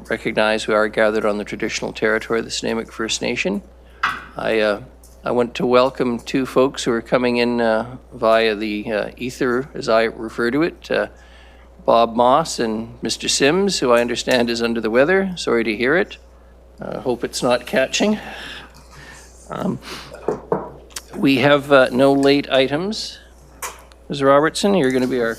recognize we are gathered on the traditional territory of the Snuneymuxw First Nation. I want to welcome two folks who are coming in via the ether, as I refer to it, Bob Moss and Mr. Sims, who I understand is under the weather. Sorry to hear it. Hope it's not catching. We have no late items. Ms. Robertson, you're going to be our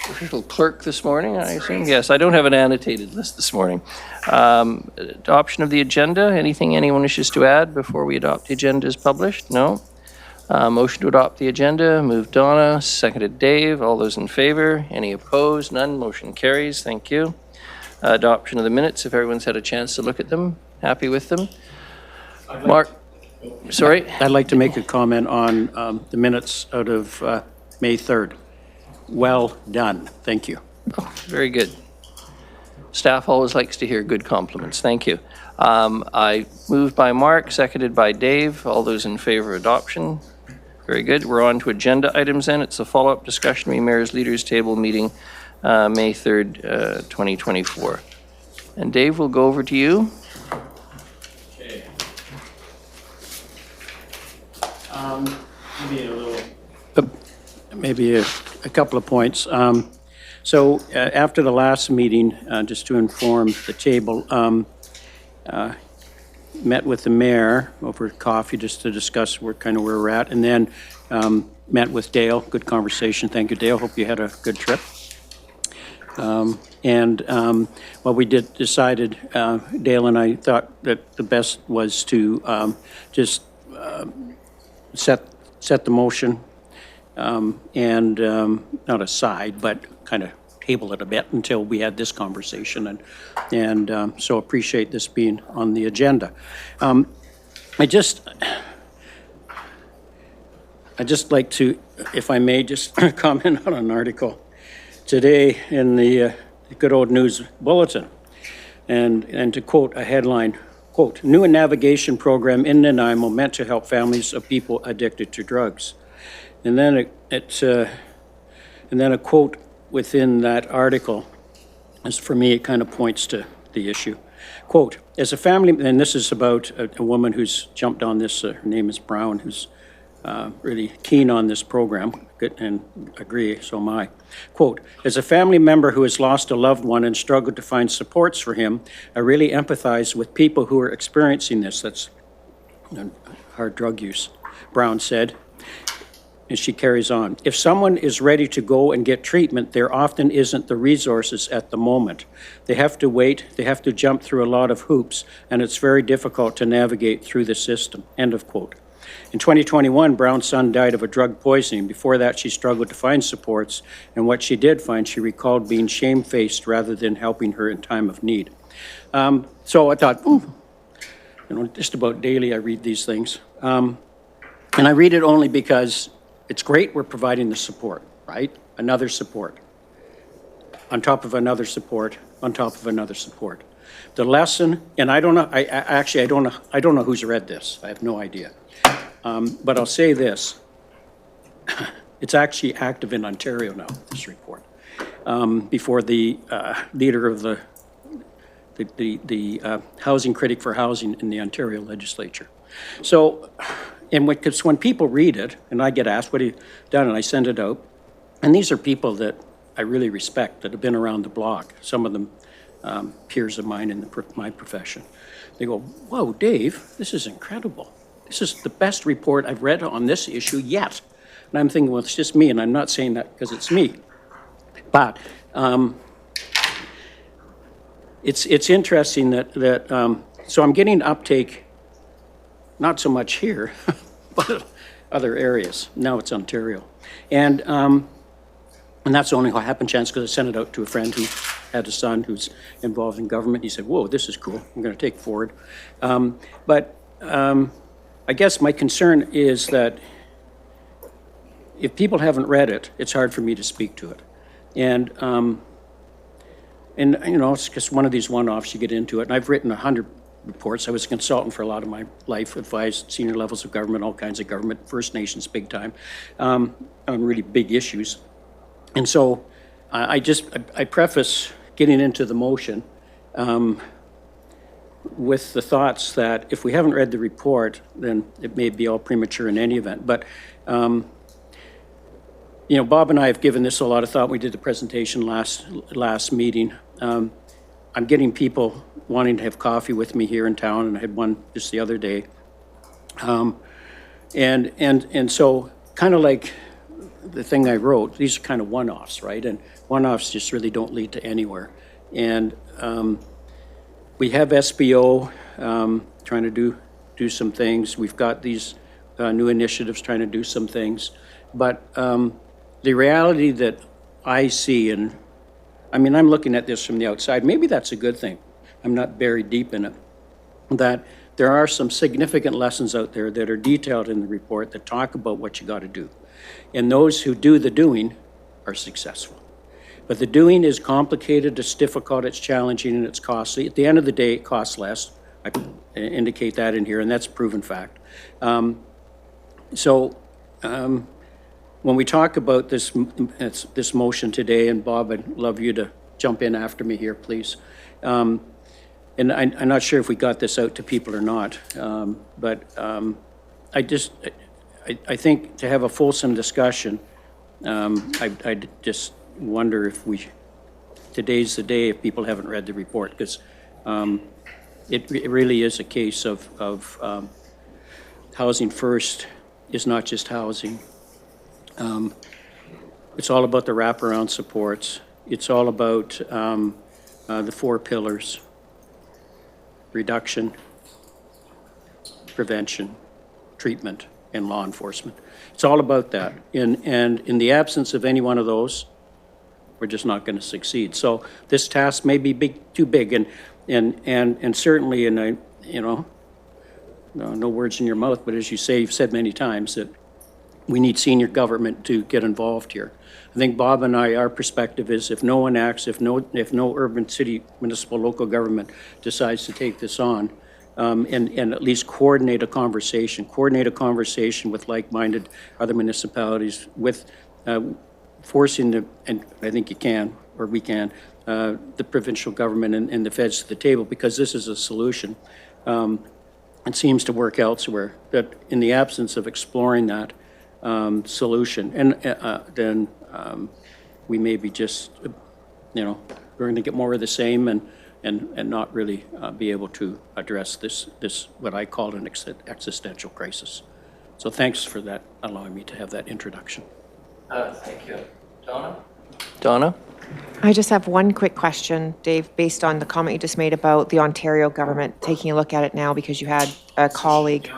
official clerk this morning, I assume? Yes, I don't have an annotated list this morning. Adoption of the agenda. Anything anyone wishes to add before we adopt the agenda as published? No? Motion to adopt the agenda. Moved Donna, seconded Dave. All those in favor? Any opposed? None. Motion carries. Thank you. Adoption of the minutes, if everyone's had a chance to look at them. Happy with them? Mark? Sorry? I'd like to make a comment on the minutes out of May 3rd. Well done. Thank you. Oh, very good. Staff always likes to hear good compliments. Thank you. I moved by Mark, seconded by Dave. All those in favor of adoption? Very good. We're on to agenda items then. It's a follow-up discussion of Mayor's Leaders Table meeting May 3rd, 2024. And Dave, we'll go over to you. Okay. Maybe a couple of points. So after the last meeting, just to inform the table, met with the mayor over coffee just to discuss where we're at, and then met with Dale. Good conversation. Thank you, Dale. Hope you had a good trip. What we decided, Dale and I thought that the best was to just set the motion and not aside, but kind of table it a bit until we had this conversation, and so appreciate this being on the agenda. I just like to, if I may, just comment on an article today in the Good Old News Bulletin, and to quote a headline, quote, "New navigation program in Nanaimo meant to help families of people addicted to drugs." And then and then a quote within that article, as for me, it kind of points to the issue. Quote, "As a family," and this is about a woman who's jumped on this, her name is Brown, who's really keen on this program, and agree, so am I. Quote, "As a family member who has lost a loved one and struggled to find supports for him, I really empathize with people who are experiencing this." That's hard drug use, Brown said. And she carries on. "If someone is ready to go and get treatment, there often isn't the resources at the moment. They have to wait, they have to jump through a lot of hoops, and it's very difficult to navigate through the system." End of quote. In 2021, Brown's son died of a drug poisoning. Before that, she struggled to find supports, and what she did find, she recalled being shamefaced rather than helping her in time of need. So I thought, just about daily I read these things. And I read it only because it's great we're providing the support, right? Another support, on top of another support, on top of another support. The lesson, and I don't know, I don't know who's read this. I have no idea. But I'll say this, it's actually active in Ontario now, this report, before the leader of the housing critic for housing in the Ontario legislature. So, and because when people read it, and I get asked, what have you done? And I send it out. And these are people that I really respect, that have been around the block, some of them peers of mine in my profession. They go, "Whoa, Dave, this is incredible. This is the best report I've read on this issue yet." And I'm thinking, well, it's just me, and I'm not saying that because it's me. But it's interesting that so I'm getting uptake, not so much here, but other areas. Now it's Ontario. And that's only what happened chance because I sent it out to a friend who had a son who's involved in government. He said, "Whoa, this is cool. I'm going to take it forward." I guess my concern is that if people haven't read it, it's hard for me to speak to it. And it's just one of these one-offs, you get into it. And I've written 100 reports. I was a consultant for a lot of my life, advised senior levels of government, all kinds of government, First Nations big time, on really big issues. And so I preface getting into the motion with the thoughts that if we haven't read the report, then it may be all premature in any event. But, you know, Bob and I have given this a lot of thought. We did the presentation last meeting. I'm getting people wanting to have coffee with me here in town, and I had one just the other day. And so kind of like the thing I wrote, these are kind of one-offs, right? And one-offs just really don't lead to anywhere. And we have SBO trying to do some things. We've got these new initiatives trying to do some things. But the reality that I see, and I mean, I'm looking at this from the outside, maybe that's a good thing. I'm not buried deep in it. That there are some significant lessons out there that are detailed in the report that talk about what you got to do. And those who do the doing are successful. But the doing is complicated, it's difficult, it's challenging, and it's costly. At the end of the day, it costs less. I indicate that in here, and that's a proven fact. When we talk about this motion today, and Bob, I'd love you to jump in after me here, please. And I'm not sure if we got this out to people or not, but I think to have a fulsome discussion, I just wonder if today's the day if people haven't read the report, because it really is a case of housing first is not just housing. It's all about the wraparound supports. It's all about the 4 pillars: reduction, prevention, treatment, and law enforcement. It's all about that. And in the absence of any one of those, we're just not going to succeed. So this task may be too big, and certainly, and I, you know, no words in your mouth, but as you say, you've said many times that we need senior government to get involved here. I think Bob and I, our perspective is if no one acts, if no urban, city, municipal, local government decides to take this on, and at least coordinate a conversation with like-minded other municipalities, with forcing and I think you can, or we can, the provincial government and the feds to the table, because this is a solution. It seems to work elsewhere, that in the absence of exploring that solution, and then we may be just, you know, we're going to get more of the same and not really be able to address this what I call an existential crisis. So thanks for that, allowing me to have that introduction. Thank you. Donna? Donna? I just have one quick question, Dave, based on the comment you just made about the Ontario government taking a look at it now because you had a colleague.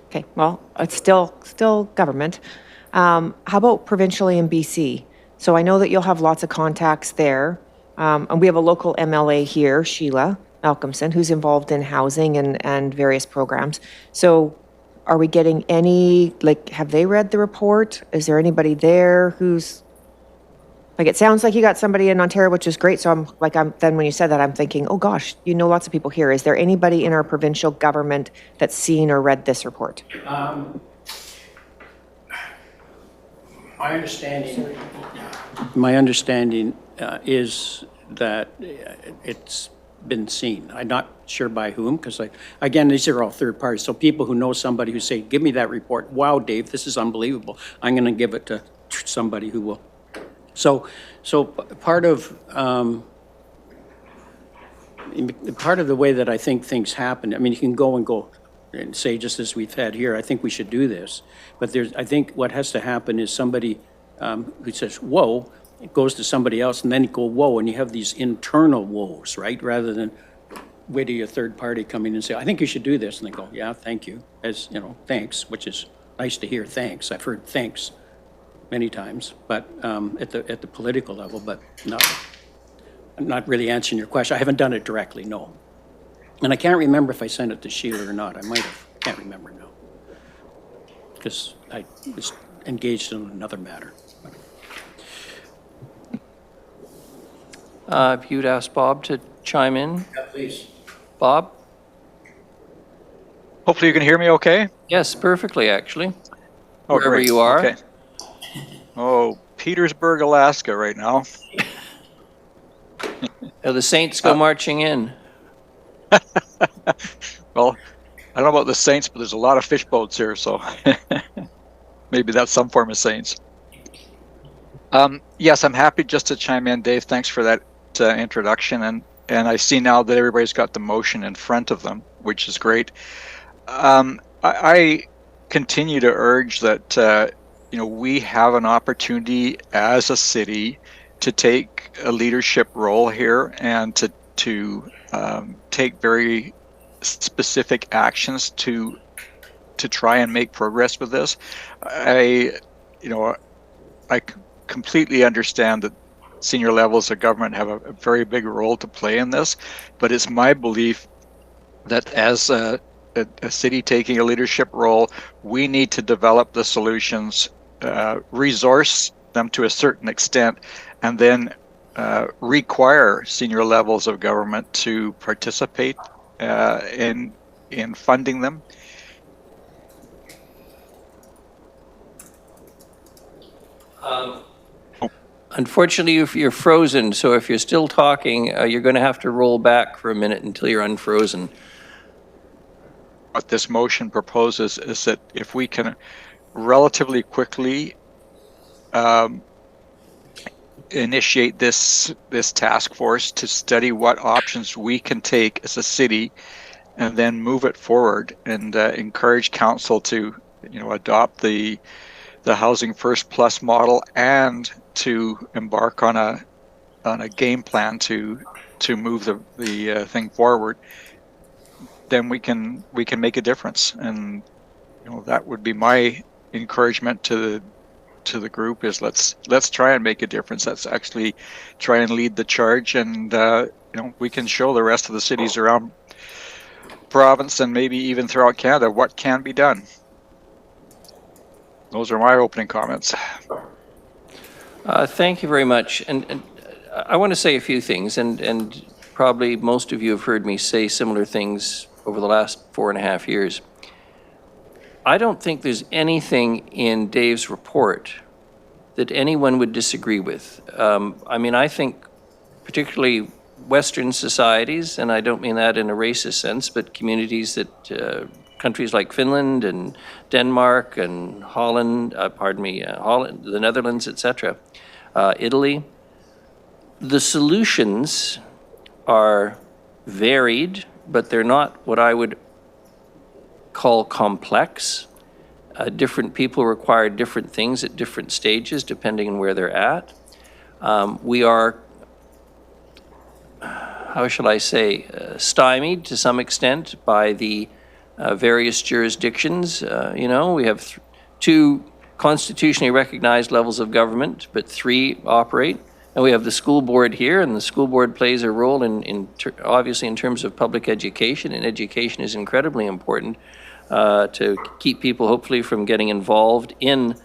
Okay, well, it's still government. How about provincially in BC? So I know that you'll have lots of contacts there. And we have a local MLA here, Sheila Malcolmson, who's involved in housing and various programs. So are we getting any, like, have they read the report? Is there anybody there who's, like, it sounds like you got somebody in Ontario, which is great. So then when you said that, I'm thinking, oh gosh, you know lots of people here. Is there anybody in our provincial government that's seen or read this report? My understanding is that it's been seen. I'm not sure by whom, because again, these are all third parties. So people who know somebody who say, give me that report. Wow, Dave, this is unbelievable. I'm going to give it to somebody who will. So part of the way that I think things happen, I mean, you can go and say, just as we've had here, I think we should do this. But I think what has to happen is somebody who says, whoa, it goes to somebody else, and then you go, whoa, and you have these internal woes, right? Rather than wait till your third party come in and say, I think you should do this. And they go, yeah, thank you. As, you know, thanks, which is nice to hear, thanks. I've heard thanks many times, but at the political level, but I'm not really answering your question. I haven't done it directly, no. And I can't remember if I sent it to Sheila or not. I might have, can't remember now. Because I was engaged in another matter. If you'd ask Bob to chime in. Yeah, please. Bob? Hopefully you can hear me okay. Yes, perfectly, actually. Oh, Wherever great. you are. Okay. Oh, Petersburg, Alaska right now. The Saints go marching in. Well, I don't know about the Saints, but there's a lot of fish boats here, so maybe that's some form of Saints. Yes, I'm happy just to chime in, Dave. Thanks for that introduction, and I see now that everybody's got the motion in front of them, which is great. I continue to urge that we have an opportunity as a city to take a leadership role here and to take very specific actions to try and make progress with this. I completely understand that senior levels of government have a very big role to play in this, but it's my belief that as a city taking a leadership role, we need to develop the solutions, resource them to a certain extent, and then require senior levels of government to participate in funding them. Unfortunately, if you're frozen, so if you're still talking, you're going to have to roll back for a minute until you're unfrozen. What this motion proposes is that if we can relatively quickly initiate this task force to study what options we can take as a city, and then move it forward and encourage council to adopt the Housing First Plus model and to embark on a game plan to move the thing forward, then we can make a difference. And that would be my encouragement to the group, is let's try and make a difference. Let's actually try and lead the charge, and we can show the rest of the cities around province and maybe even throughout Canada what can be done. Those are my opening comments. Thank you very much. And I want to say a few things, and probably most of you have heard me say similar things over the last 4.5 years. I don't think there's anything in Dave's report that anyone would disagree with. I think particularly Western societies, and I don't mean that in a racist sense, but communities that countries like Finland and Denmark and Holland, Holland, the Netherlands, etc., Italy, the solutions are varied, but they're not what I would call complex. Different people require different things at different stages, depending on where they're at. We are, how shall I say, stymied to some extent by the various jurisdictions. We have 2 constitutionally recognized levels of government, but 3 operate. And we have the school board here, and the school board plays a role obviously in terms of public education, and education is incredibly important to keep people hopefully from getting involved in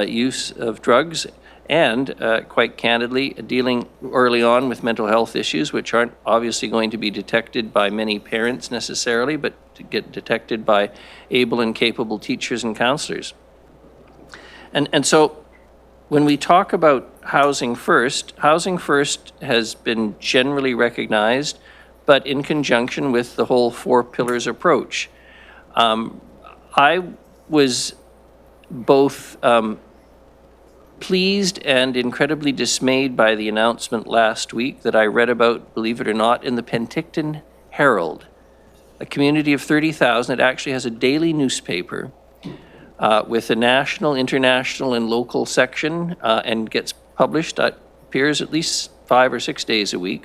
use of drugs, and quite candidly, dealing early on with mental health issues, which aren't obviously going to be detected by many parents necessarily, but to get detected by able and capable teachers and counselors. And so when we talk about Housing First has been generally recognized, but in conjunction with the whole 4 pillars approach. I was both pleased and incredibly dismayed by the announcement last week that I read about, believe it or not, in the Penticton Herald, a community of 30,000. It actually has a daily newspaper with a national, international, and local section, and gets published, appears at least 5 or 6 days a week,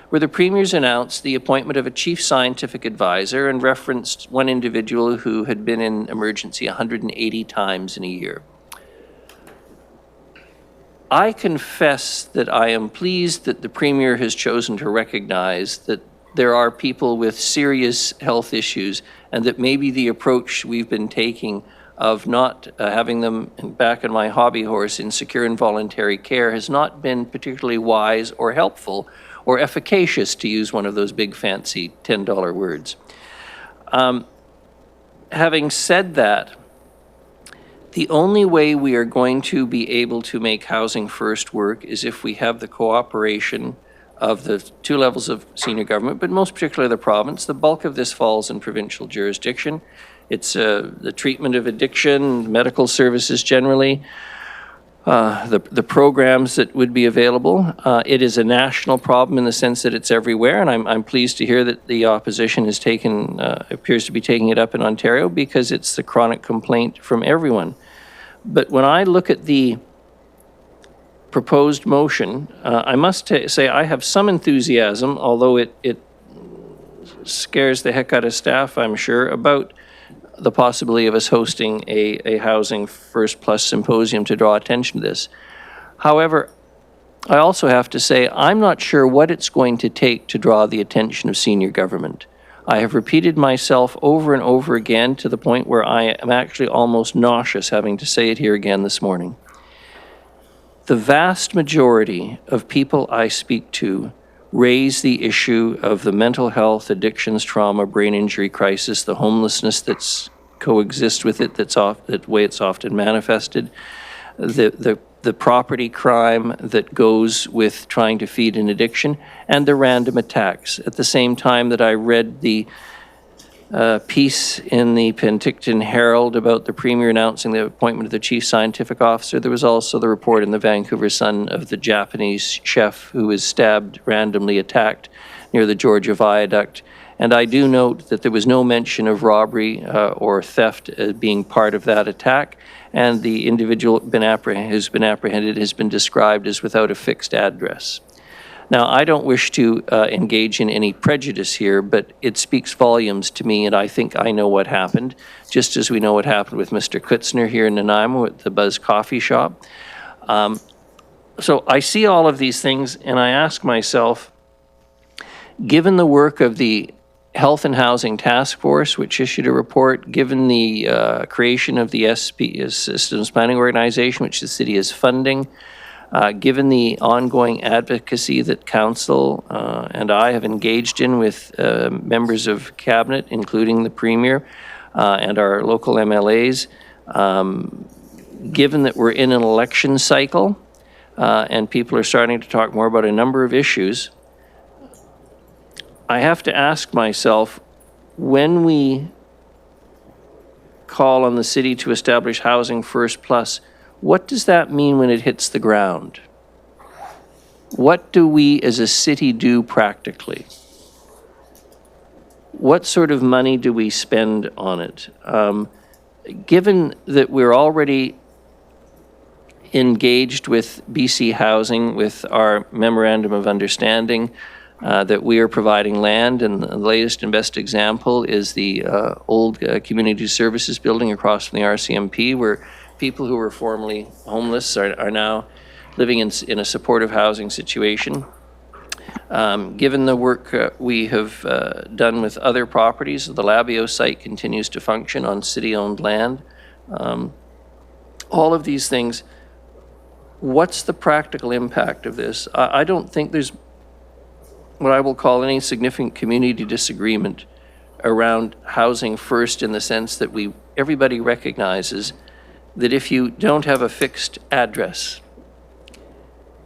where the premiers announced the appointment of a chief scientific advisor and referenced one individual who had been in emergency 180 times in a year. I confess that I am pleased that the Premier has chosen to recognize that there are people with serious health issues, and that maybe the approach we've been taking of not having them back on my hobby horse in secure and voluntary care has not been particularly wise or helpful or efficacious, to use one of those big fancy $10 words. Having said that, the only way we are going to be able to make Housing First work is if we have the cooperation of the two levels of senior government, but most particularly the province. The bulk of this falls in provincial jurisdiction. It's the treatment of addiction, medical services generally, the programs that would be available. It is a national problem in the sense that it's everywhere, and I'm pleased to hear that the opposition has taken, appears to be taking it up in Ontario, because it's the chronic complaint from everyone. But when I look at the proposed motion, I must say I have some enthusiasm, although it scares the heck out of staff, I'm sure, about the possibility of us hosting a Housing First Plus symposium to draw attention to this. However, I also have to say I'm not sure what it's going to take to draw the attention of senior government. I have repeated myself over and over again to the point where I am actually almost nauseous having to say it here again this morning. The vast majority of people I speak to raise the issue of the mental health, addictions, trauma, brain injury crisis, the homelessness that's coexists with it, that way it's often manifested, the property crime that goes with trying to feed an addiction, and the random attacks. At the same time that I read the piece in the Penticton Herald about the Premier announcing the appointment of the Chief Scientific Officer, there was also the report in the Vancouver Sun of the Japanese chef who was stabbed, randomly attacked near the Georgia Viaduct. And I do note that there was no mention of robbery or theft being part of that attack, and the individual who's been apprehended has been described as without a fixed address. Now, I don't wish to engage in any prejudice here, but it speaks volumes to me, and I think I know what happened, just as we know what happened with Mr. Kutzner here in Nanaimo at the Buzz Coffee Shop. So I see all of these things, and I ask myself, given the work of the Health and Housing Task Force, which issued a report, given the creation of the Systems Planning Organization, which the city is funding, given the ongoing advocacy that Council and I have engaged in with members of Cabinet, including the Premier and our local MLAs, given that we're in an election cycle and people are starting to talk more about a number of issues, I have to ask myself, when we call on the city to establish Housing First Plus, what does that mean when it hits the ground? What do we as a city do practically? What sort of money do we spend on it? Given that we're already engaged with BC Housing with our Memorandum of Understanding, that we are providing land, and the latest and best example is the old community services building across from the RCMP, where people who were formerly homeless are now living in a supportive housing situation. Given the work we have done with other properties, the Labio site continues to function on city-owned land. All of these things, what's the practical impact of this? I don't think there's what I will call any significant community disagreement around housing first, in the sense that everybody recognizes that if you don't have a fixed address,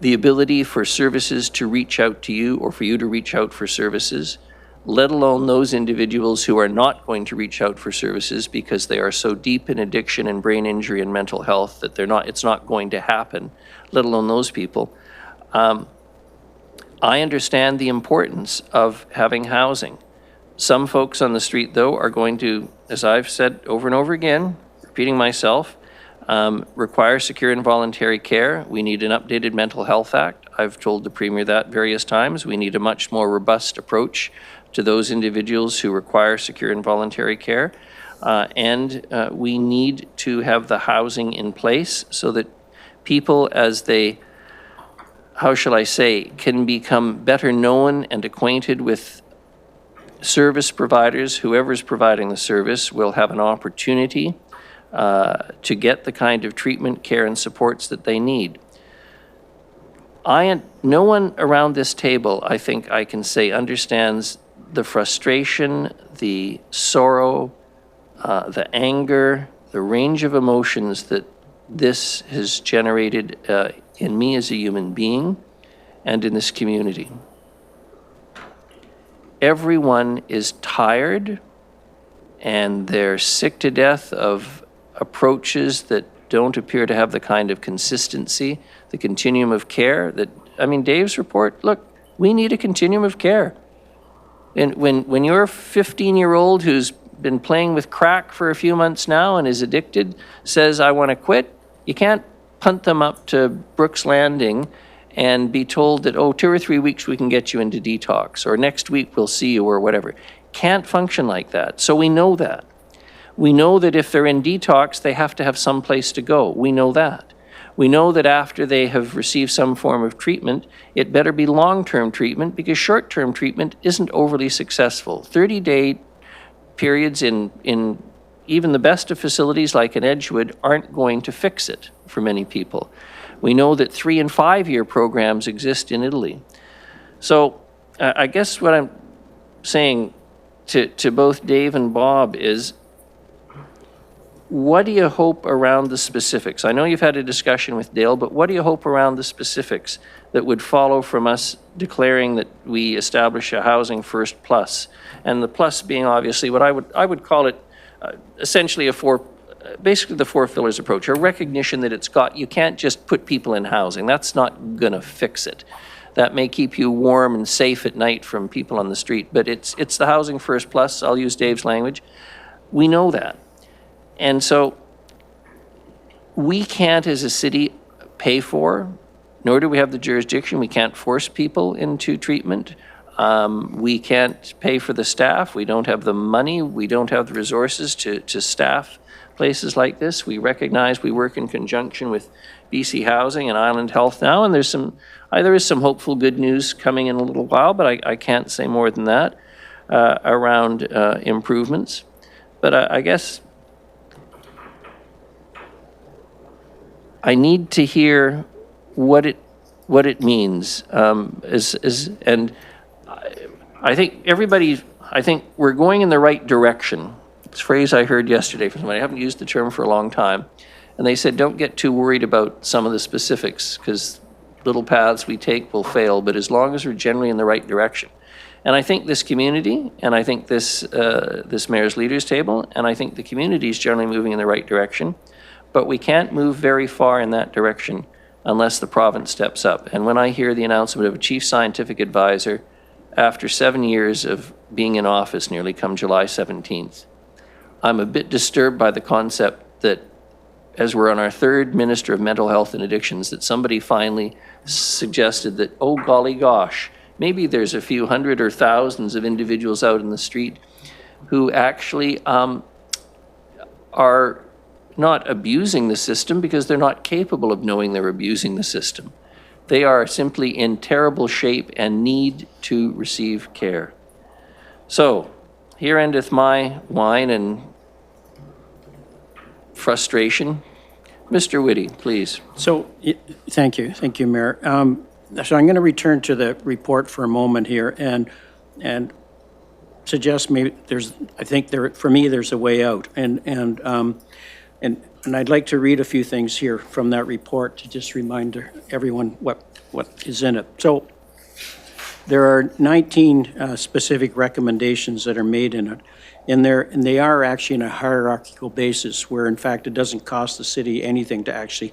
the ability for services to reach out to you or for you to reach out for services, let alone those individuals who are not going to reach out for services because they are so deep in addiction and brain injury and mental health that it's not going to happen, let alone those people. I understand the importance of having housing. Some folks on the street, though, are going to, as I've said over and over again, repeating myself, require secure and voluntary care. We need an updated Mental Health Act. I've told the Premier that various times. We need a much more robust approach to those individuals who require secure and voluntary care. And we need to have the housing in place so that people, as they, how shall I say, can become better known and acquainted with service providers, whoever's providing the service will have an opportunity to get the kind of treatment, care, and supports that they need. No one around this table, I think I can say, understands the frustration, the sorrow, the anger, the range of emotions that this has generated in me as a human being and in this community. everyone is tired and they're sick to death of approaches that don't appear to have the kind of consistency, the continuum of care that, I mean, Dave's report, look, we need a continuum of care. And when your 15-year-old who's been playing with crack for a few months now and is addicted says, I want to quit, you can't punt them up to Brooks Landing and be told that, oh, 2 or 3 weeks we can get you into detox, or next week we'll see you, or whatever. Can't function like that. So we know that. We know that if they're in detox, they have to have some place to go. We know that. We know that after they have received some form of treatment, it better be long-term treatment, because short-term treatment isn't overly successful. 30-day periods in even the best of facilities like in Edgewood aren't going to fix it for many people. We know that 3 and 5 year programs exist in Italy. So I guess what I'm saying to both Dave and Bob is, what do you hope around the specifics? I know you've had a discussion with Dale, but what do you hope around the specifics that would follow from us declaring that we establish a Housing First Plus? And the plus being obviously what I would call it essentially basically the 4 pillars approach, a recognition that you can't just put people in housing. That's not gonna fix it. That may keep you warm and safe at night from people on the street, but it's the Housing First Plus, I'll use Dave's language. We know that. And so we can't as a city pay for, nor do we have the jurisdiction, we can't force people into treatment. We can't pay for the staff, we don't have the money, we don't have the resources to staff places like this. We recognize we work in conjunction with BC Housing and Island Health now, and there is some hopeful good news coming in a little while, but I can't say more than that around improvements. But I guess I need to hear what it means. And I think we're going in the right direction. It's a phrase I heard yesterday from somebody. I haven't used the term for a long time. And they said, don't get too worried about some of the specifics, because little paths we take will fail, but as long as we're generally in the right direction. And I think this community, and I think this Mayor's Leaders Table, and I think the community is generally moving in the right direction, but we can't move very far in that direction unless the province steps up. And when I hear the announcement of a chief scientific advisor after 7 years of being in office, nearly come July 17th, I'm a bit disturbed by the concept that, as we're on our 3rd Minister of Mental Health and Addictions, that somebody finally suggested that, oh golly gosh, maybe there's a few hundred or thousands of individuals out in the street who actually are not abusing the system because they're not capable of knowing they're abusing the system. They are simply in terrible shape and need to receive care. So, here endeth my whine and frustration. Mr. Whitty, please. So, thank you, Mayor. So I'm going to return to the report for a moment here and suggest maybe for me there's a way out, and I'd like to read a few things here from that report to just remind everyone what is in it. So there are 19 specific recommendations that are made in it. And they are actually in a hierarchical basis where, in fact, it doesn't cost the city anything to actually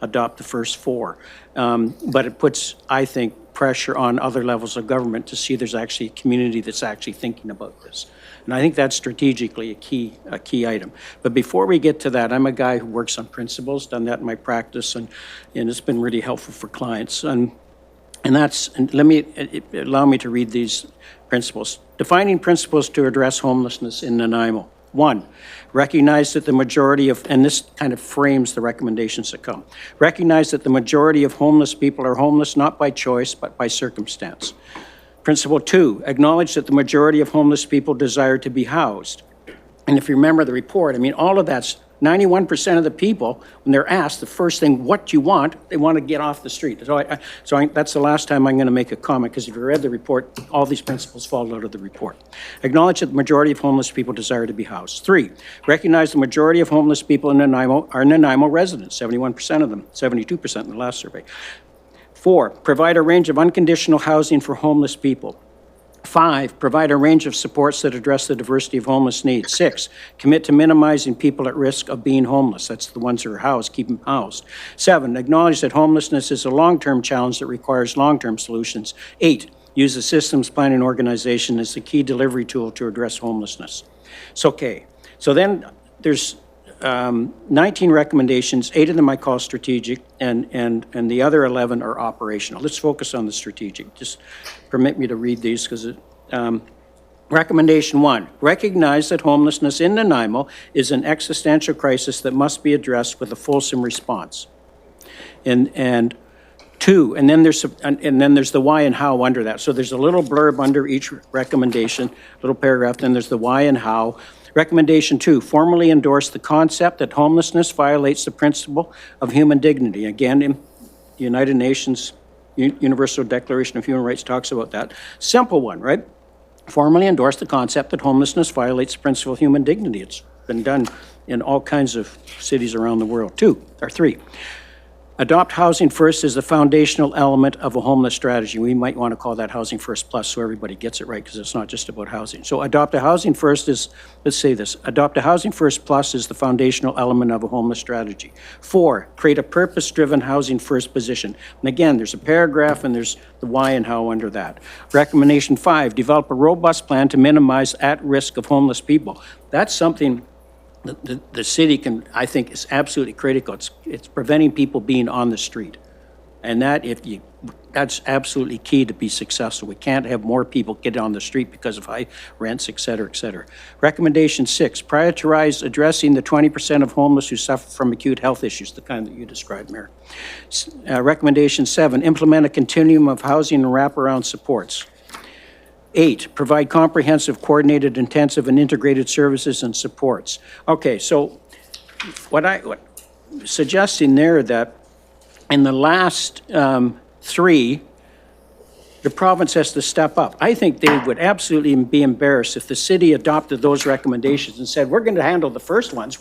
adopt the first 4. But it puts, I think, pressure on other levels of government to see there's actually a community that's actually thinking about this. And I think that's strategically a key item. But before we get to that, I'm a guy who works on principles, done that in my practice, and it's been really helpful for clients. And allow me to read these principles. Defining principles to address homelessness in Nanaimo. 1, recognize that the majority of, and this kind of frames the recommendations that come, recognize that the majority of homeless people are homeless not by choice, but by circumstance. Principle 2, acknowledge that the majority of homeless people desire to be housed. And if you remember the report, I mean, all of that's 91% of the people, when they're asked the first thing, what do you want, they want to get off the street. So that's the last time I'm going to make a comment, because if you read the report, all these principles fall out of the report. Acknowledge that the majority of homeless people desire to be housed. 3, recognize the majority of homeless people in Nanaimo are Nanaimo residents, 71% of them, 72% in the last survey. 4, provide a range of unconditional housing for homeless people. 5, provide a range of supports that address the diversity of homeless needs. 6, commit to minimizing people at risk of being homeless. That's the ones who are housed, keep them housed. 7, acknowledge that homelessness is a long-term challenge that requires long-term solutions. 8, use the systems planning organization as the key delivery tool to address homelessness. So, okay. So then there's 19 recommendations, 8 of them I call strategic, and the other 11 are operational. Let's focus on the strategic. Just permit me to read these because recommendation 1, recognize that homelessness in Nanaimo is an existential crisis that must be addressed with a fulsome response. And 2, and then there's the why and how under that. So there's a little blurb under each recommendation, little paragraph, then there's the why and how. Recommendation 2, formally endorse the concept that homelessness violates the principle of human dignity. Again, in the United Nations Universal Declaration of Human Rights talks about that. Simple one, right? Formally endorse the concept that homelessness violates the principle of human dignity. It's been done in all kinds of cities around the world. 3, adopt Housing First as the foundational element of a homeless strategy. We might want to call that Housing First Plus so everybody gets it right because it's not just about housing. So adopt a Housing First is, let's say this, adopt a Housing First Plus is the foundational element of a homeless strategy. 4, create a purpose-driven Housing First position. And again, there's a paragraph and there's the why and how under that. Recommendation 5, develop a robust plan to minimize at-risk of homeless people. That's something the city can, I think, is absolutely critical. It's preventing people being on the street. And that's absolutely key to be successful. We can't have more people get on the street because of high rents, et cetera, et cetera. Recommendation 6, prioritize addressing the 20% of homeless who suffer from acute health issues, the kind that you described, Mayor. Recommendation 7, implement a continuum of housing and wraparound supports. 8, provide comprehensive, coordinated, intensive, and integrated services and supports. Okay, so what suggesting there that in the last 3, the province has to step up. I think they would absolutely be embarrassed if the city adopted those recommendations and said, we're going to handle the first ones,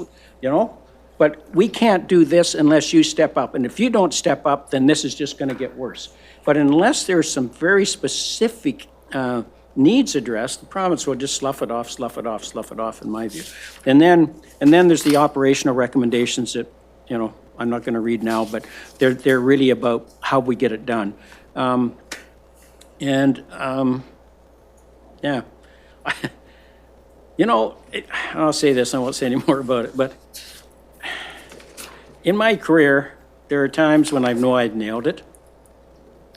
but we can't do this unless you step up. And if you don't step up, then this is just going to get worse. But unless there's some very specific needs addressed, the province will just slough it off, in my view. And then there's the operational recommendations that, I'm not going to read now, but they're really about how we get it done. Yeah. I'll say this, I won't say any more about it, but in my career, there are times when I know I've nailed it.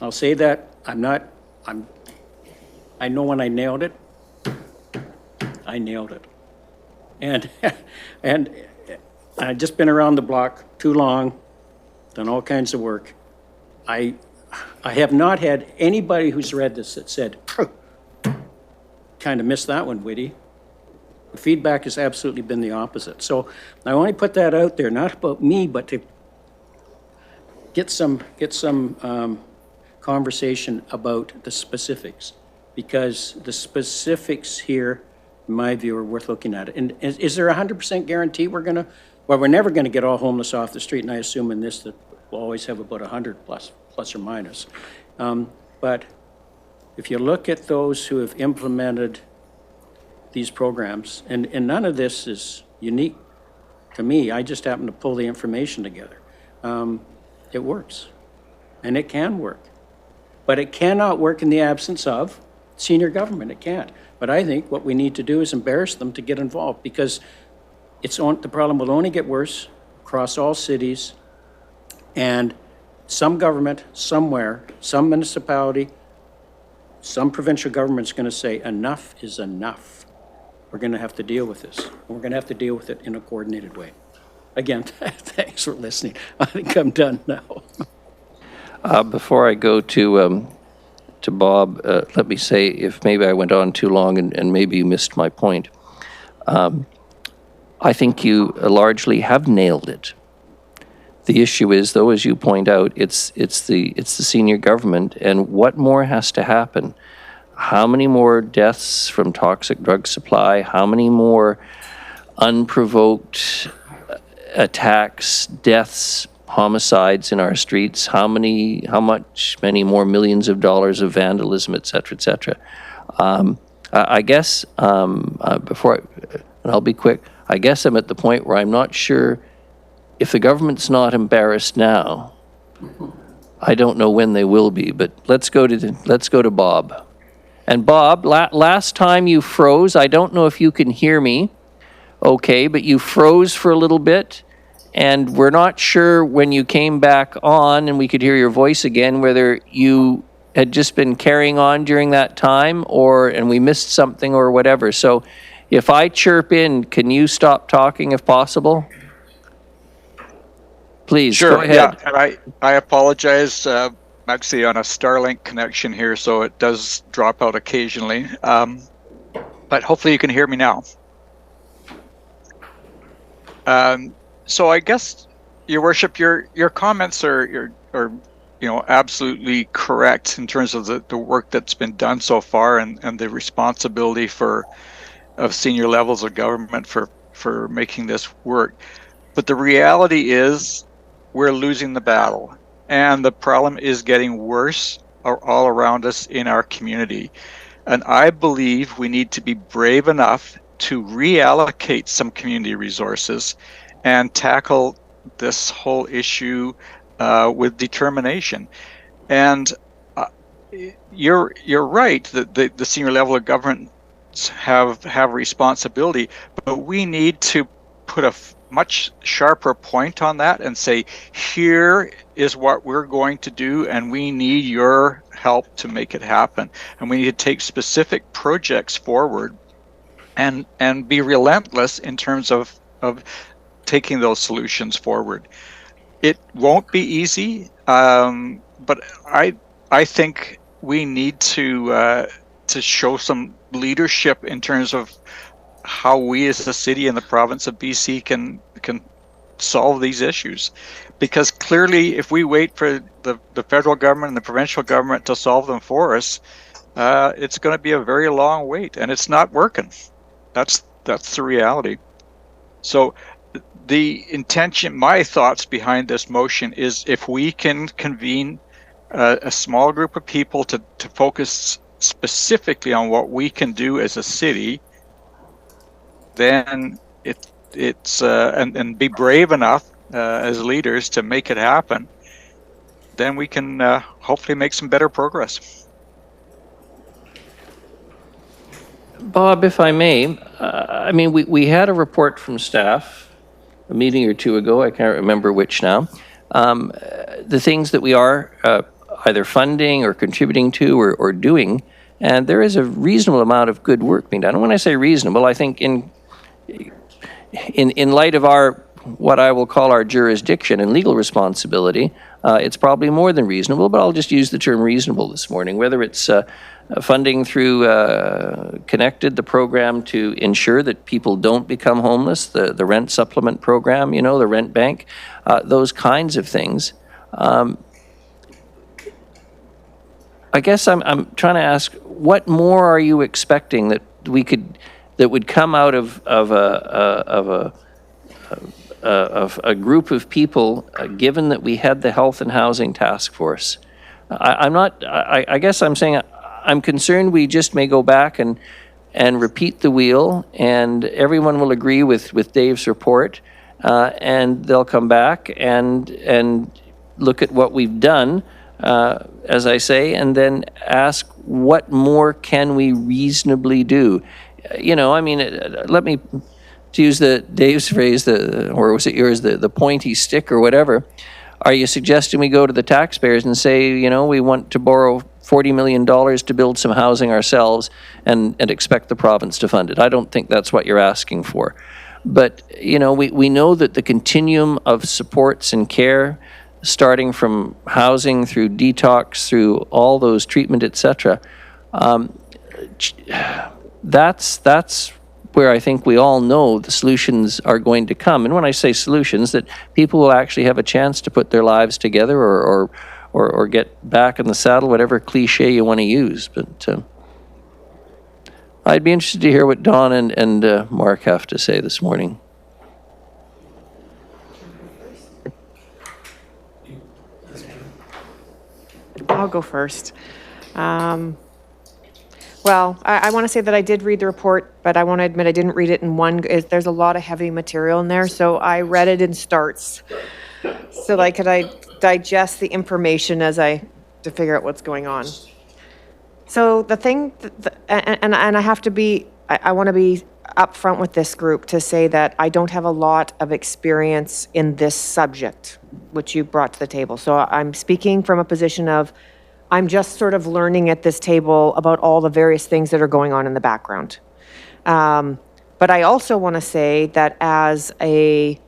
I'll say that I know when I nailed it, I nailed it. And I've just been around the block too long, done all kinds of work. I have not had anybody who's read this that said, kind of missed that one, Whitty. The feedback has absolutely been the opposite. So I only put that out there, not about me, but to get some conversation about the specifics, because the specifics here, in my view, are worth looking at. And is there a 100% guarantee we're never going to get all homeless off the street, and I assume in this that we'll always have about 100 plus or minus. But if you look at those who have implemented these programs, and none of this is unique to me, I just happen to pull the information together. It works, and it can work. But it cannot work in the absence of senior government. It can't. But I think what we need to do is embarrass them to get involved, because the problem will only get worse across all cities, and some government somewhere, some municipality, some provincial government's going to say enough is enough. We're going to have to deal with this. We're going to have to deal with it in a coordinated way. Again, thanks for listening. I think I'm done now. Before I go to Bob, let me say, if maybe I went on too long and maybe you missed my point, I think you largely have nailed it. The issue is, though, as you point out, it's the senior government, and what more has to happen? How many more deaths from toxic drug supply? How many more unprovoked attacks, deaths, homicides in our streets? How many more millions of dollars of vandalism, et cetera, et cetera? I guess, and I'll be quick, I guess I'm at the point where I'm not sure if the government's not embarrassed now, I don't know when they will be, but let's go to Bob. And Bob, last time you froze, I don't know if you can hear me, okay, but you froze for a little bit, and we're not sure when you came back on and we could hear your voice again, whether you had just been carrying on during that time and we missed something or whatever. So if I chirp in, can you stop talking if possible? Please, Sure, go ahead. yeah, and I apologize. I'm actually on a Starlink connection here, so it does drop out occasionally. But hopefully you can hear me now. So I guess, Your Worship, your comments are absolutely correct in terms of the work that's been done so far and the responsibility of senior levels of government for making this work. But the reality is we're losing the battle, and the problem is getting worse all around us in our community. And I believe we need to be brave enough to reallocate some community resources and tackle this whole issue with determination. And you're right that the senior level of government have responsibility, but we need to put a much sharper point on that and say, here is what we're going to do, and we need your help to make it happen. And we need to take specific projects forward and be relentless in terms of taking those solutions forward. It won't be easy, but I think we need to show some leadership in terms of how we as a city in the province of BC can solve these issues. Because clearly, if we wait for the federal government and the provincial government to solve them for us, it's going to be a very long wait, and it's not working. That's the reality. So the intention, my thoughts behind this motion is if we can convene a small group of people to focus specifically on what we can do as a city, then it's and be brave enough as leaders to make it happen, then we can hopefully make some better progress. Bob, if I may, I mean, we had a report from staff a meeting or two ago, I can't remember which now, the things that we are either funding or contributing to or doing, and there is a reasonable amount of good work being done. And when I say reasonable, I think in light of what I will call our jurisdiction and legal responsibility, it's probably more than reasonable, but I'll just use the term reasonable this morning, whether it's funding through Connected, the program to ensure that people don't become homeless, the rent supplement program, the rent bank, those kinds of things. I guess I'm trying to ask, what more are you expecting that would come out of a group of people, given that we had the Health and Housing Task Force? I guess I'm saying I'm concerned we just may go back and repeat the wheel, and everyone will agree with Dave's report, and they'll come back and look at what we've done, as I say, and then ask what more can we reasonably do. I mean, let me, to use Dave's phrase, or was it yours, the pointy stick or whatever. Are you suggesting we go to the taxpayers and say, we want to borrow $40 million to build some housing ourselves and expect the province to fund it? I don't think that's what you're asking for. But, we know that the continuum of supports and care, starting from housing through detox, through all those treatment, etc., that's where I think we all know the solutions are going to come. And when I say solutions, that people will actually have a chance to put their lives together or get back in the saddle, whatever cliche you want to use. But I'd be interested to hear what Don and Mark have to say this morning. I'll go first. Well, I want to say that I did read the report, but I want to admit I didn't read it in one, there's a lot of heavy material in there, so I read it in starts. So like, could I digest the information to figure out what's going on? So the thing, and I have to be, I want to be upfront with this group to say that I don't have a lot of experience in this subject, which you brought to the table. So I'm speaking from a position of, I'm just sort of learning at this table about all the various things that are going on in the background. But I also want to say that as a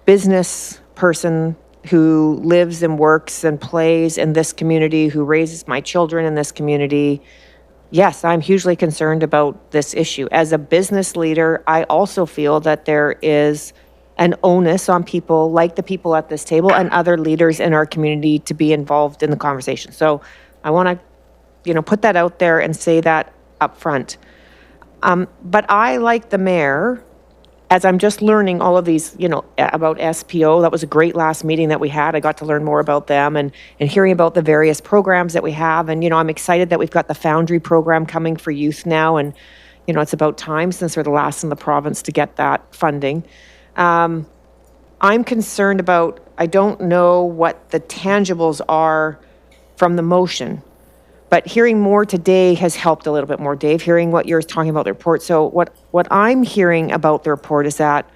business person who lives and works and plays in this community, who raises my children in this community, yes, I'm hugely concerned about this issue. As a business leader, I also feel that there is an onus on people like the people at this table and other leaders in our community to be involved in the conversation. So I want to, put that out there and say that up front. But I, like the mayor, as I'm just learning all of these, about SPO, that was a great last meeting that we had. I got to learn more about them and hearing about the various programs that we have. And, I'm excited that we've got the Foundry program coming for youth now. And, it's about time since we're the last in the province to get that funding. I'm concerned about, I don't know what the tangibles are from the motion, but hearing more today has helped a little bit more, Dave, hearing what you're talking about the report. So what I'm hearing about the report is that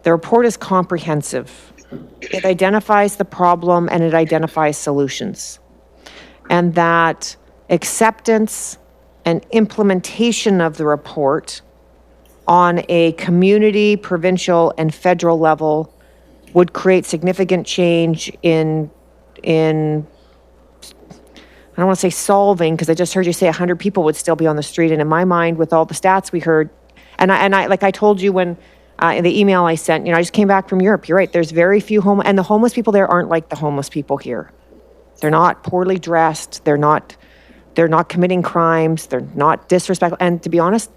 the report is comprehensive. It identifies the problem and it identifies solutions. And that acceptance and implementation of the report on a community, provincial, and federal level would create significant change in I don't want to say solving, because I just heard you say 100 people would still be on the street. And in my mind, with all the stats we heard, and I like I told you when in the email I sent, I just came back from Europe. You're right. There's very few and the homeless people there aren't like the homeless people here. They're not poorly dressed. They're not committing crimes. They're not disrespectful. And to be honest,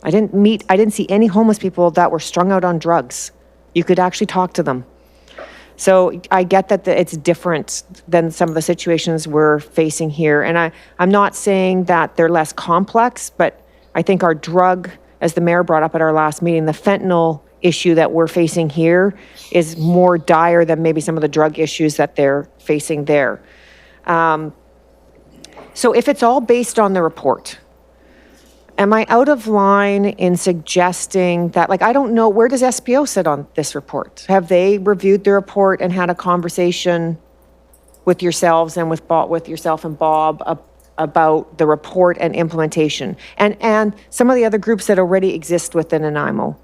I didn't see any homeless people that were strung out on drugs. You could actually talk to them. So I get that it's different than some of the situations we're facing here. And I'm not saying that they're less complex, but I think our drug, as the mayor brought up at our last meeting, the fentanyl issue that we're facing here is more dire than maybe some of the drug issues that they're facing there. So if it's all based on the report, am I out of line in suggesting that, I don't know, where does SPO sit on this report? Have they reviewed the report and had a conversation with yourselves and with yourself and Bob about the report and implementation? And some of the other groups that already exist within Nanaimo?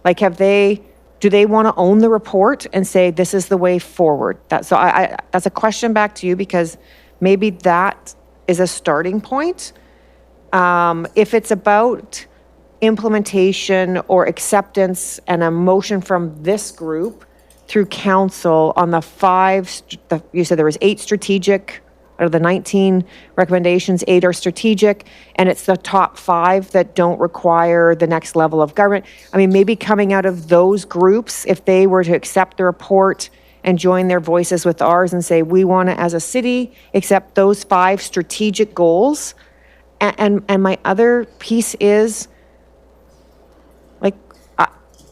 Do they want to own the report and say, this is the way forward? That's a question back to you, because maybe that is a starting point. If it's about implementation or acceptance and a motion from this group through council on you said there was 8 strategic, out of the 19 recommendations, 8 are strategic, and it's the top 5 that don't require the next level of government. I mean, maybe coming out of those groups, if they were to accept the report and join their voices with ours and say, we want to, as a city, accept those 5 strategic goals. And my other piece is,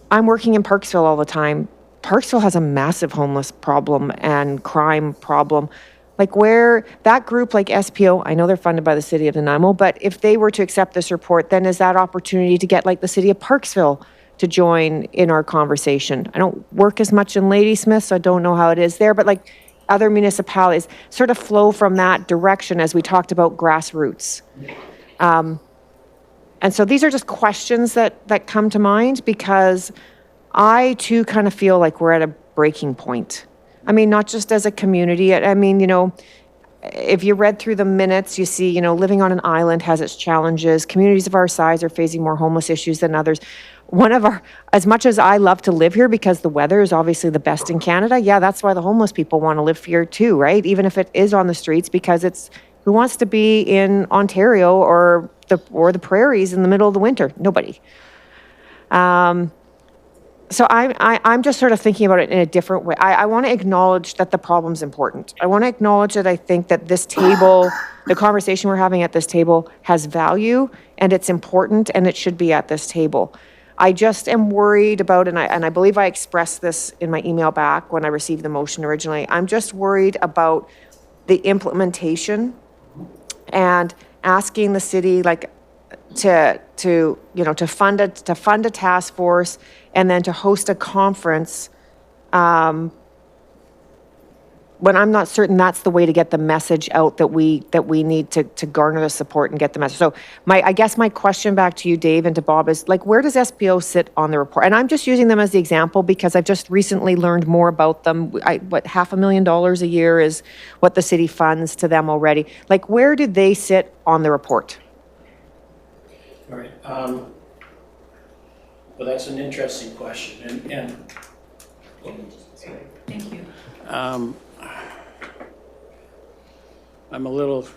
I'm working in Parksville all the time. Parksville has a massive homeless problem and crime problem. Where that group like SPO, I know they're funded by the city of Nanaimo, but if they were to accept this report, then is that opportunity to get the city of Parksville to join in our conversation? I don't work as much in Ladysmith, so I don't know how it is there, but other municipalities sort of flow from that direction as we talked about grassroots. And so these are just questions that come to mind, because I too kind of feel like we're at a breaking point. I mean, not just as a community. I mean, if you read through the minutes, you see, living on an island has its challenges. Communities of our size are facing more homeless issues than others. As much as I love to live here because the weather is obviously the best in Canada, yeah, that's why the homeless people want to live here too, right? Even if it is on the streets, because who wants to be in Ontario or the prairies in the middle of the winter? Nobody. So I'm just sort of thinking about it in a different way. I want to acknowledge that the problem's important. I want to acknowledge that I think that this table the conversation we're having at this table has value, and it's important, and it should be at this table. I just am worried about, and I believe I expressed this in my email back when I received the motion originally, I'm just worried about the implementation and asking the city, like, to fund a task force and then to host a conference, when I'm not certain that's the way to get the message out that we need to garner the support and get the message. So I guess my question back to you, Dave, and to Bob is, like, where does SPO sit on the report? And I'm just using them as the example because I've just recently learned more about them. What, $500,000 a year is what the city funds to them already. Like, where do they sit on the report? All right. Well, that's an interesting question, and Thank you. I'm a little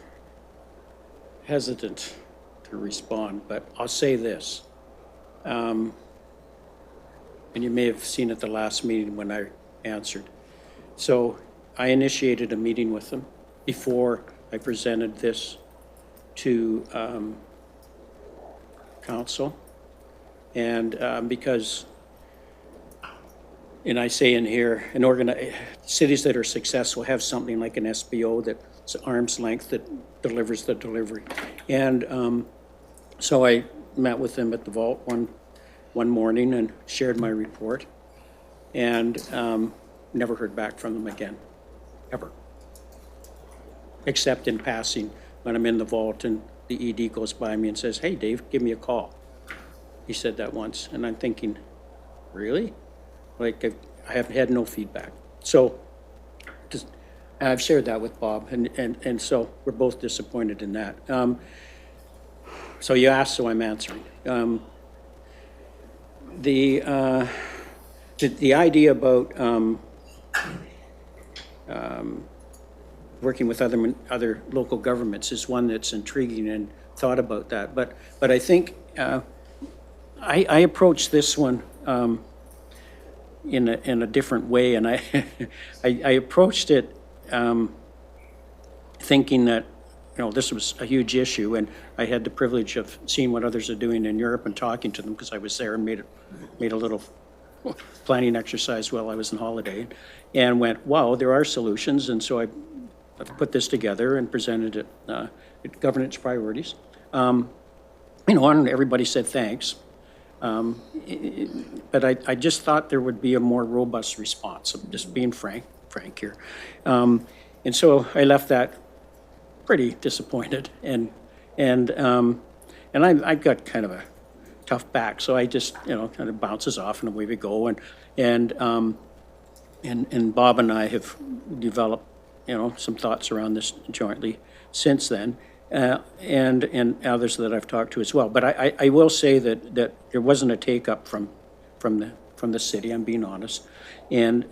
hesitant to respond, but I'll say this. And you may have seen at the last meeting when I answered. So I initiated a meeting with them before I presented this to council. And because, and I say in here, cities that are successful have something like an SPO that's arm's length that delivers the delivery. And so I met with them at the vault one morning and shared my report, and never heard back from them again, ever. Except in passing, when I'm in the vault and the ED goes by me and says, "Hey, Dave, give me a call." He said that once, and I'm thinking, really? Like, I have had no feedback. So I've shared that with Bob, and so we're both disappointed in that. So you asked, so I'm answering. The idea about working with other local governments is one that's intriguing, and thought about that. But I think I approach this one in a different way, and I approached it thinking that, this was a huge issue, and I had the privilege of seeing what others are doing in Europe and talking to them because I was there and made a little planning exercise while I was on holiday, and went, wow, there are solutions. And so I put this together and presented it at governance priorities. And everybody said thanks. But I just thought there would be a more robust response. I'm just being frank here. And so I left that pretty disappointed, and I've got kind of a tough back, so I just kind of bounces off and away we go. And Bob and I have developed some thoughts around this jointly since then. And others that I've talked to as well. But I will say that there wasn't a take-up from the city, I'm being honest, and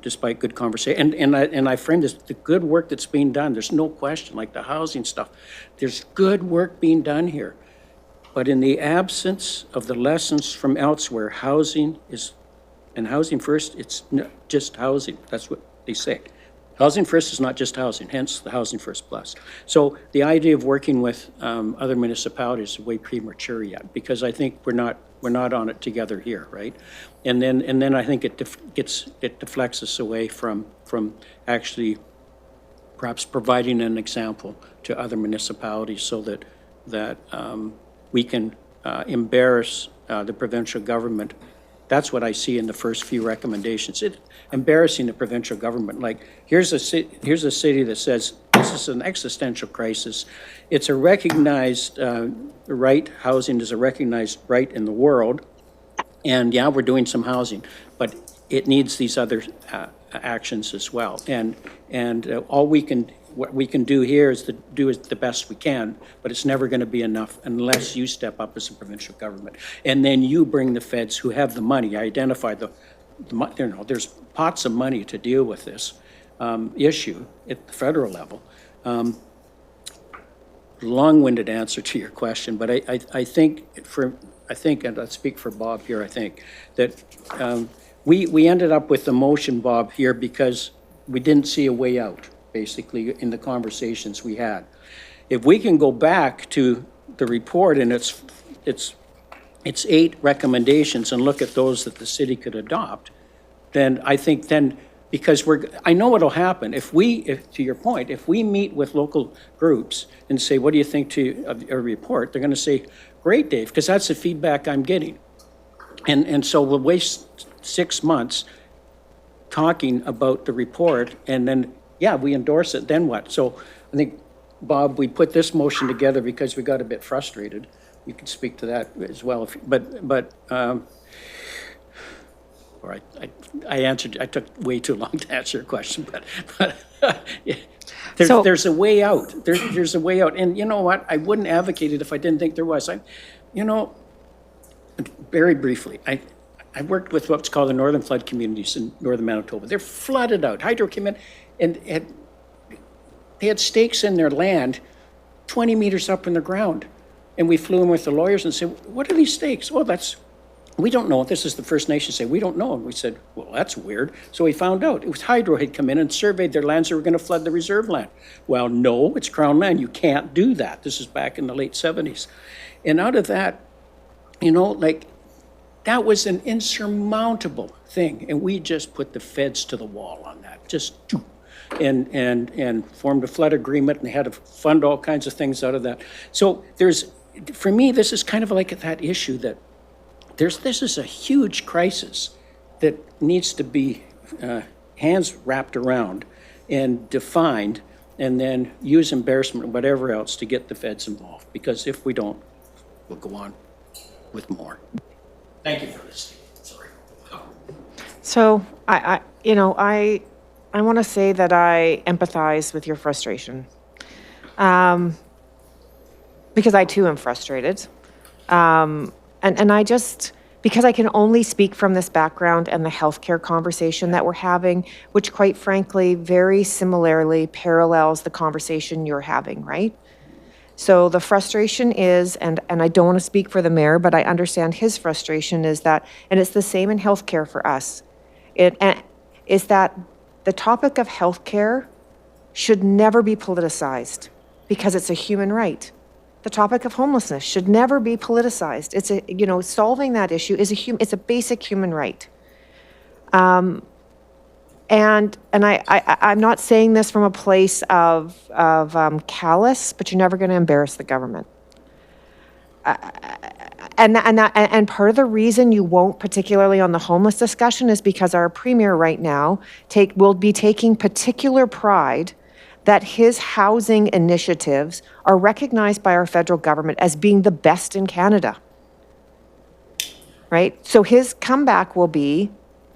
despite good conversation. And I frame this, the good work that's being done, there's no question, like the housing stuff, there's good work being done here. But in the absence of the lessons from elsewhere, Housing First, it's not just housing, that's what they say. Housing First is not just housing, hence the Housing First Plus. So the idea of working with other municipalities is way premature yet, because I think we're not on it together here, right? And then I think it deflects us away from actually perhaps providing an example to other municipalities so that we can embarrass the provincial government. That's what I see in the first few recommendations. Embarrassing the provincial government. Like, here's a city that says this is an existential crisis. It's a recognized right. Housing is a recognized right in the world. And yeah, we're doing some housing, but it needs these other actions as well. And what we can do here is to do the best we can, but it's never going to be enough unless you step up as a provincial government. And then you bring the feds who have the money, identify there's pots of money to deal with this issue at the federal level. Long-winded answer to your question, but I think, and I'll speak for Bob here, I think, that we ended up with the motion, Bob, here because we didn't see a way out, basically, in the conversations we had. if we can go back to the report and it's 8 recommendations and look at those that the city could adopt, then I think then, because I know what'll happen. To your point, if we meet with local groups and say, what do you think of a report? They're gonna say, great, Dave, because that's the feedback I'm getting. And so we'll waste 6 months talking about the report, and then, yeah, we endorse it, then what? So I think, Bob, we put this motion together because we got a bit frustrated. You can speak to that as well, or I answered, I took way too long to answer your question, but So- there's a way out. There's a way out. And you know what? I wouldn't advocate it if I didn't think there was. Very briefly, I worked with what's called the northern flood communities in northern Manitoba. They're flooded out. Hydro came in and they had stakes in their land 20 meters up in the ground. And we flew in with the lawyers and said, what are these stakes? Well, we don't know. This is the First Nation say, we don't know. And we said, well, that's weird. So we found out. It was Hydro had come in and surveyed their lands that were going to flood the reserve land. Well, no, it's Crown land. You can't do that. This is back in the late 70s. And out of that, that was an insurmountable thing. And we just put the feds to the wall on that. And formed a flood agreement, and they had to fund all kinds of things out of that. So for me, this is kind of like that issue that this is a huge crisis that needs to be hands wrapped around and defined, and then use embarrassment and whatever else to get the feds involved. Because if we don't, we'll go on with more. Thank you for listening. Sorry. So I want to say that I empathize with your frustration, because I too am frustrated. And I just, because I can only speak from this background and the healthcare conversation that we're having, which quite frankly, very similarly parallels the conversation you're having, right? So the frustration is, and I don't want to speak for the mayor, but I understand his frustration is that, and it's the same in healthcare for us, is that the topic of healthcare should never be politicized because it's a human right. The topic of homelessness should never be politicized. It's solving that issue it's a basic human right. And I'm not saying this from a place of callous, but you're never going to embarrass the government. And part of the reason you won't, particularly on the homeless discussion, is because our premier right now will be taking particular pride that his housing initiatives are recognized by our federal government as being the best in Canada. Right? So his comeback will be,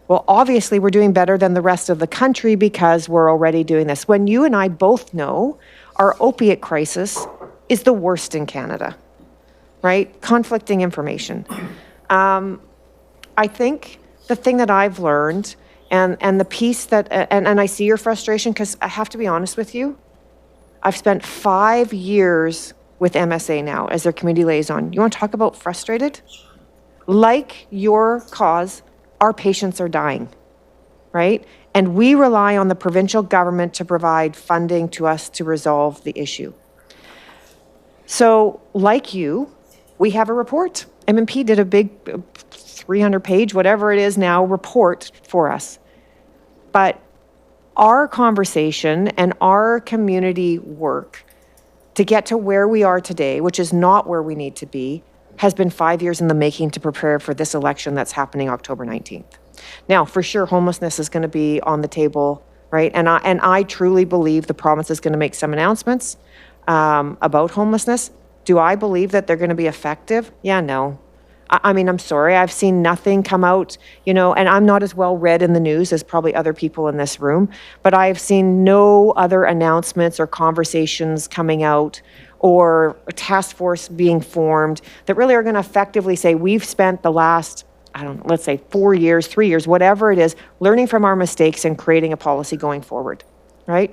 well, obviously we're doing better than the rest of the country because we're already doing this. When you and I both know our opiate crisis is the worst in Canada, right? Conflicting information. I think the thing that I've learned, and the piece that, and I see your frustration, because I have to be honest with you, I've spent 5 years with MSA now as their community liaison. You want to talk about frustrated? Like your cause, our patients are dying, right? And we rely on the provincial government to provide funding to us to resolve the issue. So like you, we have a report. MMP did a big 300-page, whatever it is now, report for us. But our conversation and our community work to get to where we are today, which is not where we need to be, has been 5 years in the making to prepare for this election that's happening October 19th. Now, for sure, homelessness is going to be on the table, right? And I truly believe the province is going to make some announcements about homelessness. Do I believe that they're going to be effective? Yeah, no. I mean, I'm sorry, I've seen nothing come out, and I'm not as well read in the news as probably other people in this room, but I've seen no other announcements or conversations coming out or a task force being formed that really are going to effectively say, we've spent the last, let's say 4 years, 3 years, whatever it is, learning from our mistakes and creating a policy going forward, right?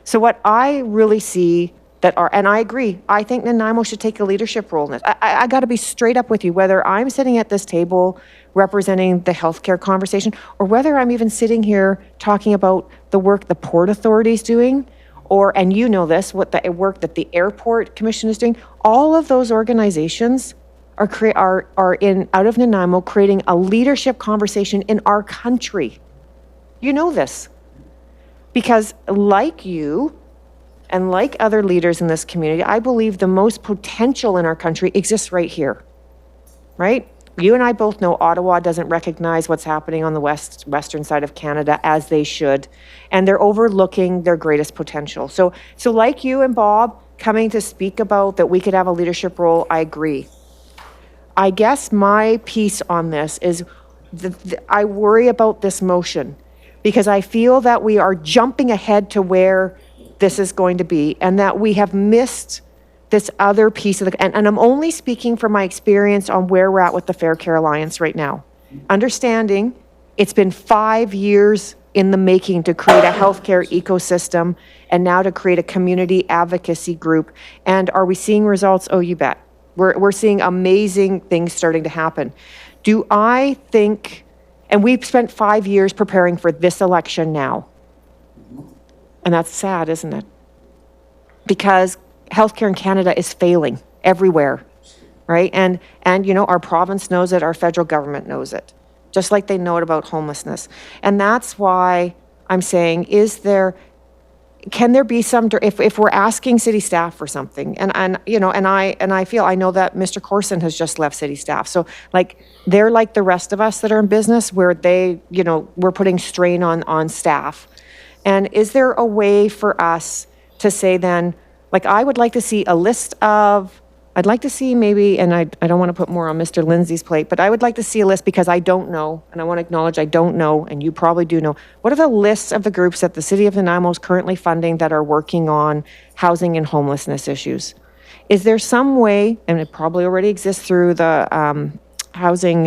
So what I really see and I agree, I think Nanaimo should take a leadership role in this. I got to be straight up with you, whether I'm sitting at this table representing the healthcare conversation, or whether I'm even sitting here talking about the work the Port Authority is doing, and you know this, what the work that the Airport Commission is doing, all of those organizations are in, out of Nanaimo, creating a leadership conversation in our country. You know this. Because like you, and like other leaders in this community, I believe the most potential in our country exists right here, right? You and I both know Ottawa doesn't recognize what's happening on the western side of Canada as they should, and they're overlooking their greatest potential. So like you and Bob coming to speak about that we could have a leadership role, I agree. I guess my piece on this is I worry about this motion because I feel that we are jumping ahead to where this is going to be and that we have missed this other piece of the, and I'm only speaking from my experience on where we're at with the Fair Care Alliance right now. Understanding it's been 5 years in the making to create a healthcare ecosystem and now to create a community advocacy group. And are we seeing results? Oh, you bet. We're seeing amazing things starting to happen. Do I think, and we've spent 5 years preparing for this election now. And that's sad, isn't it? Because healthcare in Canada is failing everywhere, right? And you know, our province knows it, our federal government knows it, just like they know it about homelessness. And that's why I'm saying, can there be some, if we're asking city staff for something, and you know, and I feel, I know that Mr. Corson has just left city staff. So like, they're like the rest of us that are in business where they, you know, we're putting strain on staff. And is there a way for us to say then, like, I would like to see a list of, I'd like to see maybe, and I don't want to put more on Mr. Lindsay's plate, but I would like to see a list because I don't know, and I want to acknowledge I don't know, and you probably do know. What are the lists of the groups that the City of Nanaimo is currently funding that are working on housing and homelessness issues? Is there some way, and it probably already exists through the housing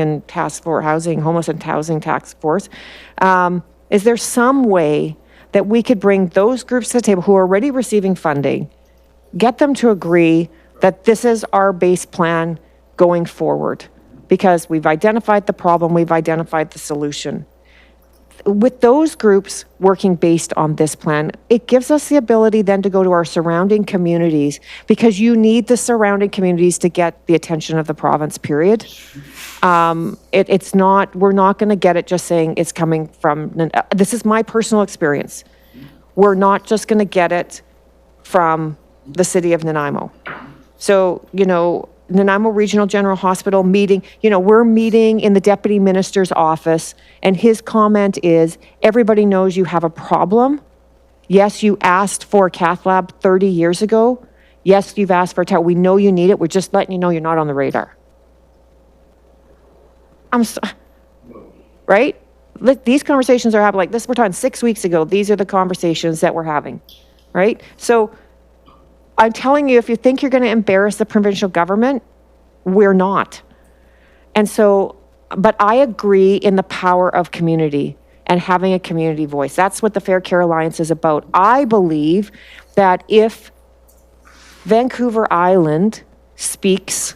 homeless and housing task force, is there some way that we could bring those groups to the table who are already receiving funding, get them to agree that this is our base plan going forward because we've identified the problem, we've identified the solution. With those groups working based on this plan, it gives us the ability then to go to our surrounding communities because you need the surrounding communities to get the attention of the province, period. It's not, we're not going to get it just saying it's coming from, this is my personal experience. We're not just going to get it from the City of Nanaimo. So, you know, Nanaimo Regional General Hospital meeting, you know, we're meeting in the Deputy Minister's office, and his comment is, everybody knows you have a problem. Yes, you asked for a cath lab 30 years ago. Yes, you've asked for a tower. We know you need it. We're just letting you know you're not on the radar. Right? These conversations are happening like this. We're talking 6 weeks ago. These are the conversations that we're having, right? So I'm telling you, if you think you're going to embarrass the provincial government, we're not. And so, but I agree in the power of community and having a community voice. That's what the Fair Care Alliance is about. I believe that if Vancouver Island speaks,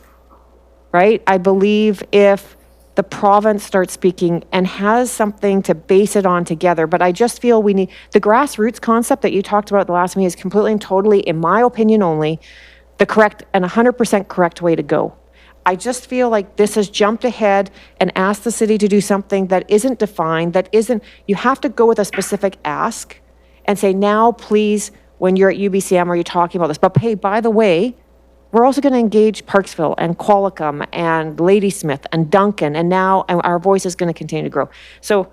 right? I believe if the province starts speaking and has something to base it on together. But I just feel we need, the grassroots concept that you talked about at the last meeting is completely and totally, in my opinion only, the correct and 100% correct way to go. I just feel like this has jumped ahead and asked the city to do something that isn't defined, that isn't, you have to go with a specific ask and say, now please, when you're at UBCM, are you talking about this? But hey, by the way, we're also going to engage Parksville and Qualicum and Ladysmith and Duncan, and now our voice is going to continue to grow. So,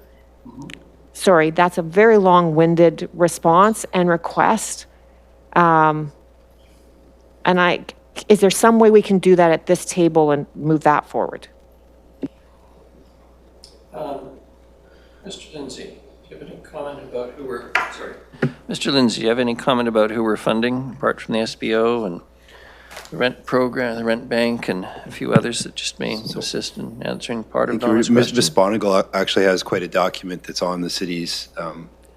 sorry, that's a very long-winded response and request. And is there some way we can do that at this table and move that forward? Mr. Lindsay, do you have any comment about who we're, Mr. Lindsay, do you have any comment about who we're funding, apart from the SBO and the rent program, the rent bank, and a few others that just may assist in answering part of Donna's question? Ms. Bonigal actually has quite a document that's on the city's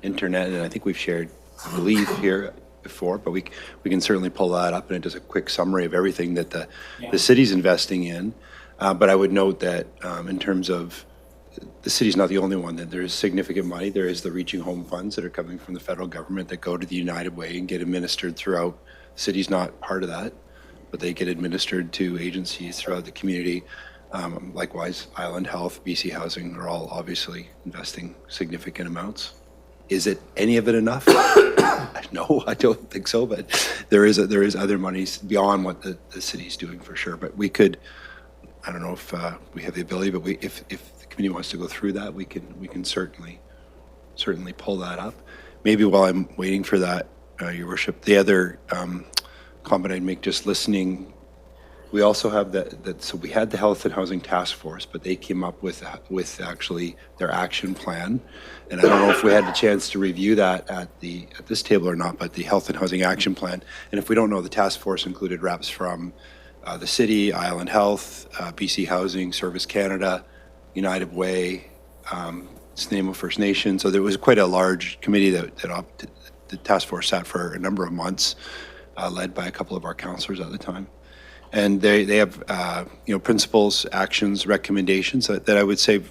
internet, and I think we've shared, I believe, here before, but we can certainly pull that up, and it does a quick summary of everything that the city's investing in. But I would note that in terms of the city's not the only one, that there is significant money. There is the Reaching Home funds that are coming from the federal government that go to the United Way and get administered throughout. The city's not part of that, but they get administered to agencies throughout the community. Likewise, Island Health, BC Housing are all obviously investing significant amounts. Is it any of it enough? No, I don't think so, but there is other monies beyond what the city's doing for sure. But we could, I don't know if we have the ability, but if the committee wants to go through that, we can certainly pull that up. Maybe while I'm waiting for that, Your Worship, the other comment I'd make, just listening, we also have so we had the Health and Housing Task Force, but they came up with actually their action plan. And I don't know if we had the chance to review that at this table or not, but the Health and Housing Action Plan. And if we don't know, the task force included reps from the city, Island Health, BC Housing, Service Canada, United Way, Snamo First Nation. So there was quite a large committee that the task force sat for a number of months, led by a couple of our councillors at the time. And they have principles, actions, recommendations that I would say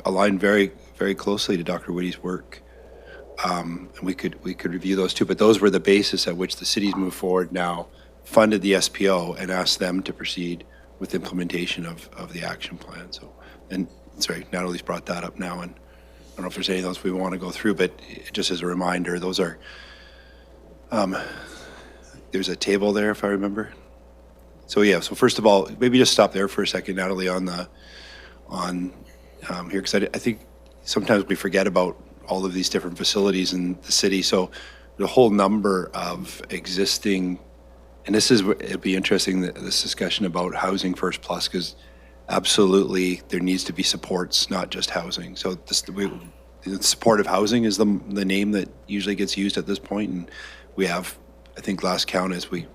align very, very closely to Dr. Whitty's work. And we could review those too. But those were the basis at which the cities moved forward now, funded the SPO, and asked them to proceed with implementation of the action plan. So, and sorry, Natalie's brought that up now, and I don't know if there's anything else we want to go through, but just as a reminder, those are. There's a table there, if I remember. So yeah, so first of all, maybe just stop there for a second, Natalie, on here, because I think sometimes we forget about all of these different facilities in the city. So the whole number of existing, and it'd be interesting, this discussion about Housing First Plus, because absolutely there needs to be supports, not just housing. So the supportive housing is the name that usually gets used at this point, and we have, I think last count is we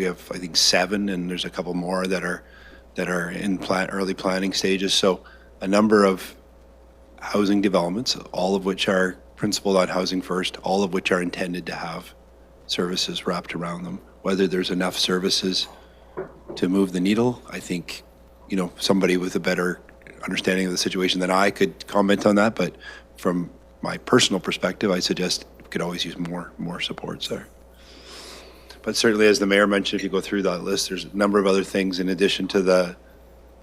have, I think, 7, and there's a couple more that are in early planning stages. So a number of housing developments, all of which are principled on Housing First, all of which are intended to have services wrapped around them. Whether there's enough services to move the needle, I think, somebody with a better understanding of the situation than I could comment on that. But from my personal perspective, I suggest we could always use more supports there. But certainly, as the mayor mentioned, if you go through that list, there's a number of other things in addition to the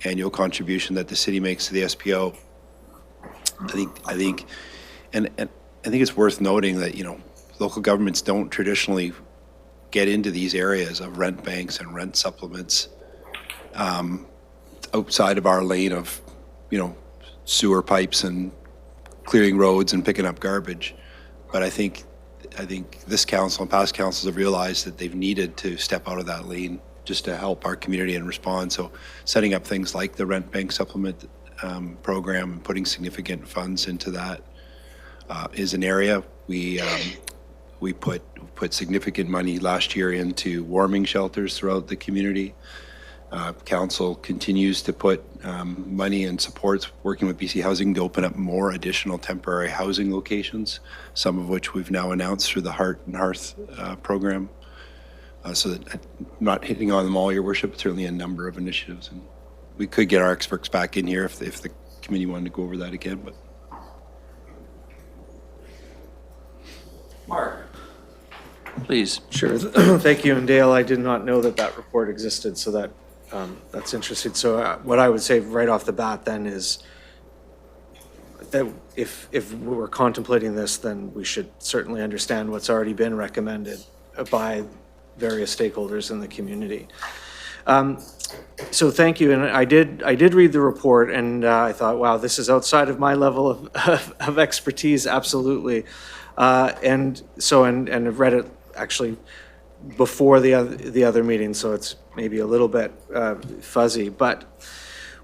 annual contribution that the city makes to the SPO. I think it's worth noting that, local governments don't traditionally get into these areas of rent banks and rent supplements outside of our lane of, sewer pipes and clearing roads and picking up garbage. But I think this council and past councils have realized that they've needed to step out of that lane just to help our community and respond. So setting up things like the rent bank supplement program and putting significant funds into that is an area. We put significant money last year into warming shelters throughout the community. Council continues to put money and supports working with BC Housing to open up more additional temporary housing locations, some of which we've now announced through the Heart and Hearth program. So that I'm not hitting on them all, Your Worship, but certainly a number of initiatives. And we could get our experts back in here if the committee wanted to go over that again. But Mark, please. Sure. Thank you. And Dale, I did not know that report existed, so that's interesting. So what I would say right off the bat then is that if we're contemplating this, then we should certainly understand what's already been recommended by various stakeholders in the community. So thank you. And I did read the report, and I thought, wow, this is outside of my level of expertise. Absolutely. And I've read it actually before the other meeting, so it's maybe a little bit fuzzy. But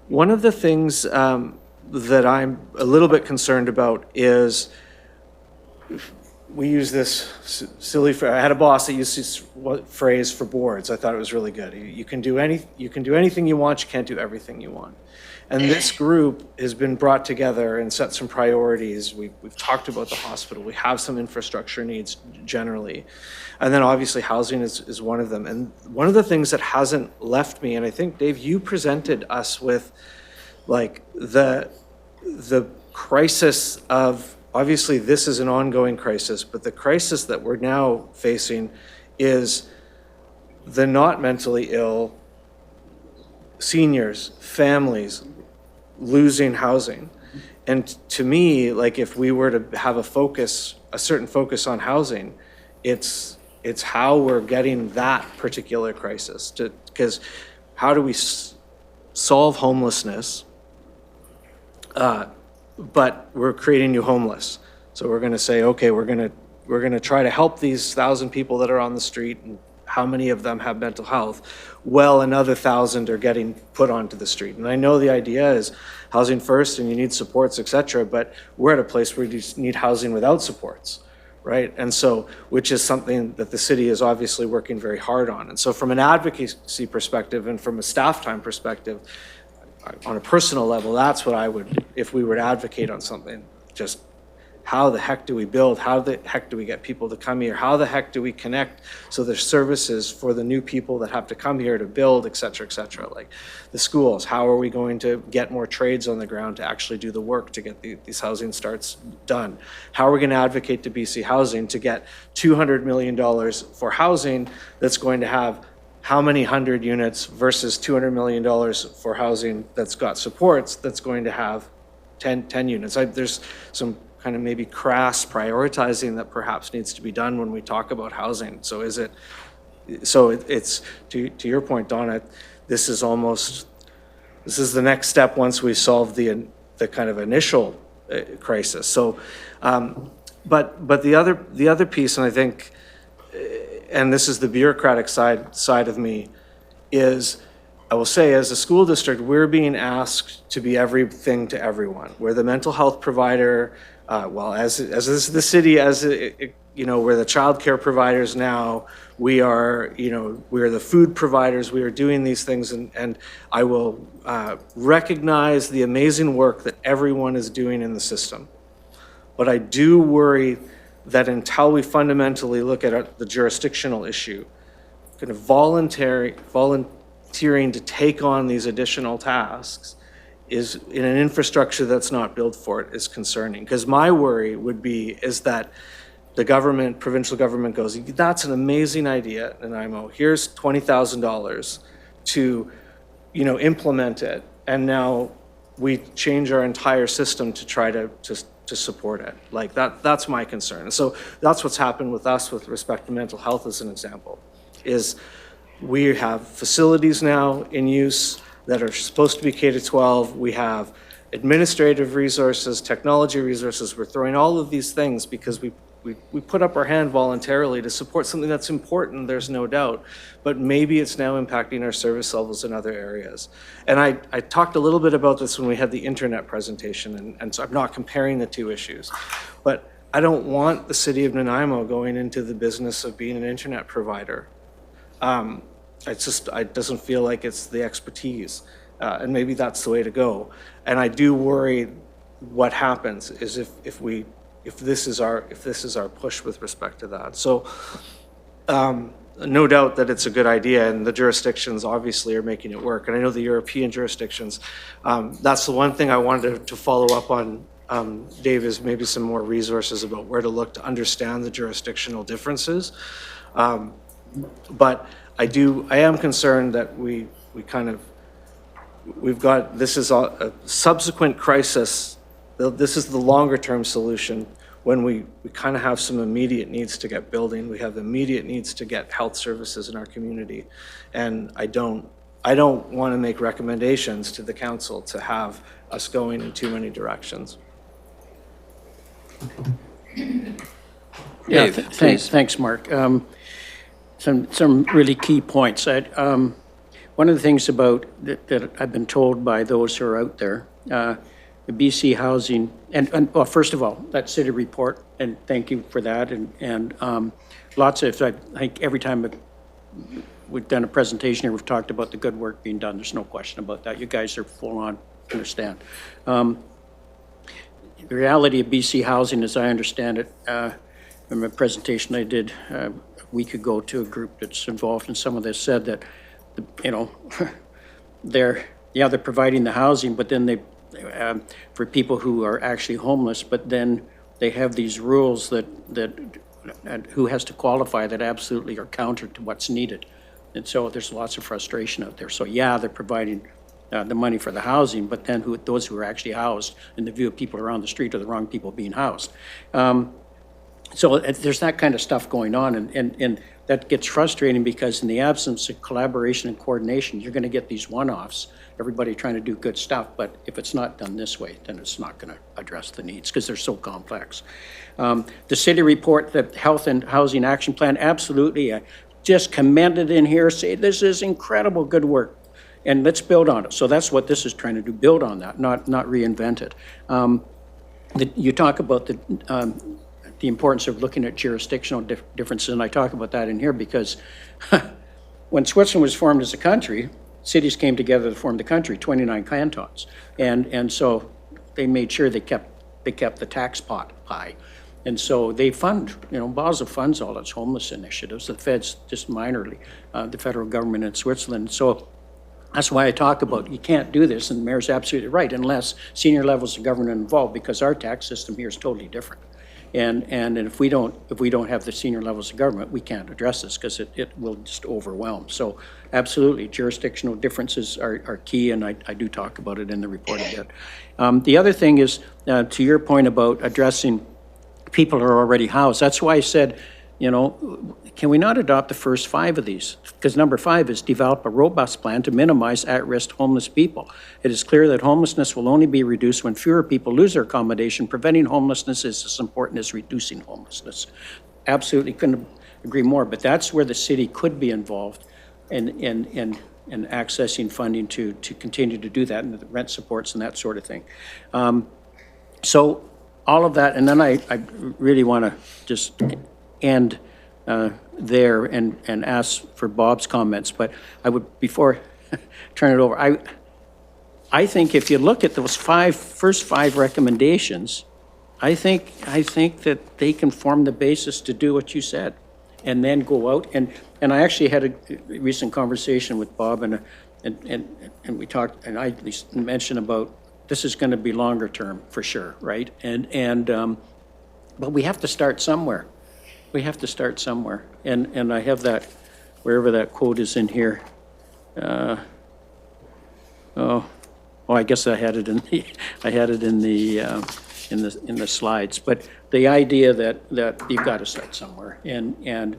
one of the things that I'm a little bit concerned about is we use this silly phrase. I had a boss that used this phrase for boards. I thought it was really good. You can do anything you want. You can't do everything you want. And this group has been brought together and set some priorities. We've talked about the hospital. We have some infrastructure needs generally. And then obviously housing is one of them. And one of the things that hasn't left me, and I think, Dave, you presented us with like the the crisis of, obviously this is an ongoing crisis, but the crisis that we're now facing is the not mentally ill, seniors, families losing housing. And to me, like if we were to have a certain focus on housing, it's how we're getting that particular crisis. Because how do we solve homelessness, but we're creating new homeless? So we're going to say, okay, we're going to try to help these 1,000 people that are on the street, and how many of them have mental health? Well, another 1,000 are getting put onto the street. And I know the idea is housing first and you need supports, et cetera, but we're at a place where you just need housing without supports, right? And so, which is something that the city is obviously working very hard on. And so from an advocacy perspective and from a staff time perspective, on a personal level, that's what I would, if we were to advocate on something, just how the heck do we build? How the heck do we get people to come here? How the heck do we connect so there's services for the new people that have to come here to build, et cetera, like the schools? How are we going to get more trades on the ground to actually do the work to get these housing starts done? How are we going to advocate to BC Housing to get $200 million for housing that's going to have how many hundred units versus $200 million for housing that's got supports that's going to have 10 units? There's some kind of maybe crass prioritizing that perhaps needs to be done when we talk about housing. So it's to your point, Donna, this is the next step once we solve the kind of initial crisis. So, but the other piece, and I think, and this is the bureaucratic side of me, is I will say, as a school district, we're being asked to be everything to everyone. We're the mental health provider, as the city, we're the childcare providers now. We are, we're the food providers. We are doing these things, and I will recognize the amazing work that everyone is doing in the system. But I do worry that until we fundamentally look at the jurisdictional issue, kind of volunteering to take on these additional tasks is in an infrastructure that's not built for it is concerning. Because my worry would be is that the government, provincial government goes, that's an amazing idea, Nanaimo, here's $20,000 to, implement it. And now we change our entire system to try to support it. Like that's my concern. And so that's what's happened with us with respect to mental health as an example, is we have facilities now in use that are supposed to be K-12. We have administrative resources, technology resources. We're throwing all of these things because we put up our hand voluntarily to support something that's important, there's no doubt, but maybe it's now impacting our service levels in other areas. And I talked a little bit about this when we had the internet presentation, and so I'm not comparing the two issues, but I don't want the city of Nanaimo going into the business of being an internet provider. It doesn't feel like it's the expertise, and maybe that's the way to go. And I do worry what happens is if this is our push with respect to that. So no doubt that it's a good idea, and the jurisdictions obviously are making it work. And I know the European jurisdictions, that's the one thing I wanted to follow up on, Dave, is maybe some more resources about where to look to understand the jurisdictional differences. But I am concerned that we've got, this is a subsequent crisis. This is the longer term solution when we kind of have some immediate needs to get building. We have immediate needs to get health services in our community. And I don't want to make recommendations to the council to have us going in too many directions. Yeah, Dave, please. thanks, Mark. Some really key points. One of the things about that I've been told by those who are out there, the BC Housing, and well, first of all, that city report, and thank you for that, and lots of, I think every time we've done a presentation here, we've talked about the good work being done. There's no question about that. You guys are full on, understand. The reality of BC Housing, as I understand it, in a presentation I did a week ago to a group that's involved in some of this, said that, they're providing the housing, but then for people who are actually homeless, but then they have these rules that who has to qualify that absolutely are counter to what's needed. And so there's lots of frustration out there. So yeah, they're providing the money for the housing, but then those who are actually housed, in the view of people around the street, are the wrong people being housed. So there's that kind of stuff going on, and that gets frustrating because in the absence of collaboration and coordination, you're going to get these one-offs, everybody trying to do good stuff, but if it's not done this way, then it's not going to address the needs because they're so complex. The city report, the Health and Housing Action Plan, absolutely, I just commend it in here, say this is incredible good work, and let's build on it. So that's what this is trying to do, build on that, not reinvent it. You talk about the importance of looking at jurisdictional differences, and I talk about that in here because when Switzerland was formed as a country, cities came together to form the country, 29 cantons, and so they made sure they kept the tax pot high, and so they fund, Basel funds all its homeless initiatives, the feds just minorly, the federal government in Switzerland. So that's why I talk about you can't do this, and the mayor's absolutely right, unless senior levels of government involved, because our tax system here is totally different. And if we don't have the senior levels of government, we can't address this because it will just overwhelm. So absolutely, jurisdictional differences are key, and I do talk about it in the report a bit. The other thing is, to your point about addressing people who are already housed, that's why I said, can we not adopt the first 5 of these? Because number 5 is develop a robust plan to minimize at-risk homeless people. It is clear that homelessness will only be reduced when fewer people lose their accommodation. Preventing homelessness is as important as reducing homelessness. Absolutely couldn't agree more, but that's where the city could be involved in accessing funding to continue to do that, and the rent supports and that sort of thing. So all of that, and then I really want to just end there and ask for Bob's comments, but I would, before turn it over, I think if you look at those first five recommendations, I think that they can form the basis to do what you said, and then go out and I actually had a recent conversation with Bob and we talked, and I at least mentioned about this is going to be longer term for sure, right? But we have to start somewhere. We have to start somewhere, and I have that wherever that quote is in here. I guess I had it in the slides. But the idea that you've got to start somewhere, and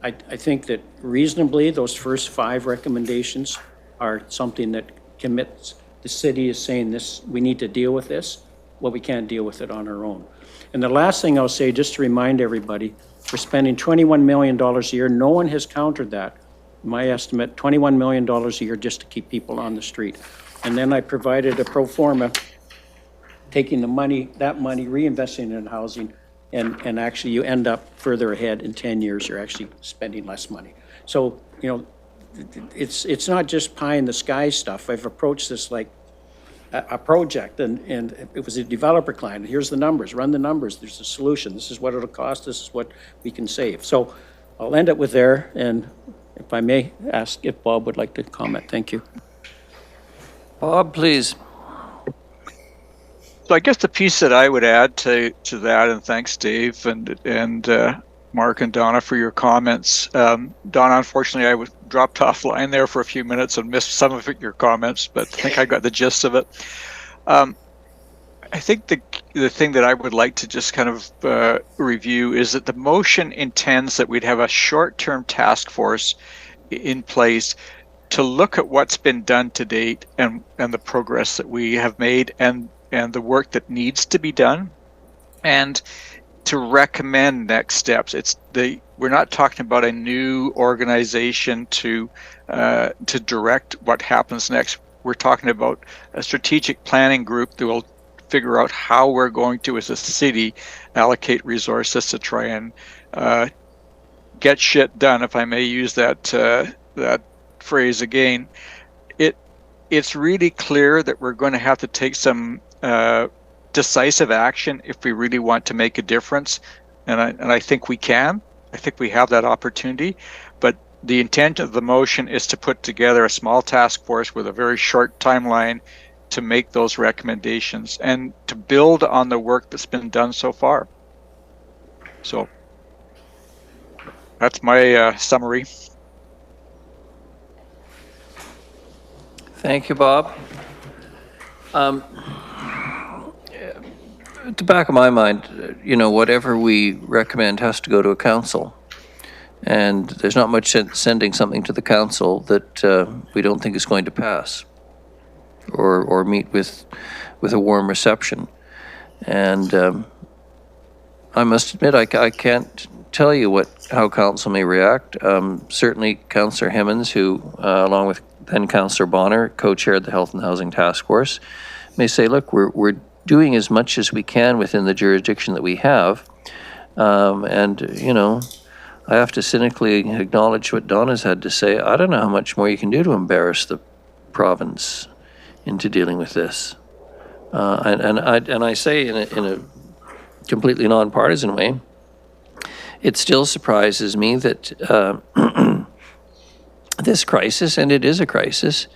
I think that reasonably those first 5 recommendations are something that commits. The city is saying this, we need to deal with this. Well, we can't deal with it on our own. And the last thing I'll say, just to remind everybody, we're spending $21 million a year. No one has countered that. My estimate, $21 million a year just to keep people on the street. And then I provided a pro forma, taking the money, that money, reinvesting in housing, and actually you end up further ahead in 10 years, you're actually spending less money. So, it's not just pie in the sky stuff. I've approached this like a project, and it was a developer client. Here's the numbers, run the numbers, there's a solution. This is what it'll cost, this is what we can save. So I'll end it with there, and if I may ask if Bob would like to comment. Thank you. Bob, please. So I guess the piece that I would add to that, and thanks Dave and Mark and Donna for your comments. Donna, unfortunately, I was dropped offline there for a few minutes and missed some of your comments, but I think I got the gist of it. I think the thing that I would like to just kind of review is that the motion intends that we'd have a short-term task force in place to look at what's been done to date and the progress that we have made and the work that needs to be done, and to recommend next steps. We're not talking about a new organization to direct what happens next. We're talking about a strategic planning group that will figure out how we're going to, as a city, allocate resources to try and get shit done, if I may use that phrase again. It's really clear that we're going to have to take some decisive action if we really want to make a difference, and I think we can. I think we have that opportunity, but the intent of the motion is to put together a small task force with a very short timeline to make those recommendations and to build on the work that's been done so far. So that's my summary. Thank you, Bob. At the back of my mind, whatever we recommend has to go to a council. And there's not much sense sending something to the council that we don't think is going to pass or meet with a warm reception. And I must admit, I can't tell you how council may react. Certainly, Councillor Hemmons, who, along with then Councillor Bonner, co-chaired the Health and Housing Task Force, may say, look, we're doing as much as we can within the jurisdiction that we have. I have to cynically acknowledge what Donna's had to say. I don't know how much more you can do to embarrass the province into dealing with this. And I say in a completely nonpartisan way, it still surprises me that this crisis, and it is a crisis,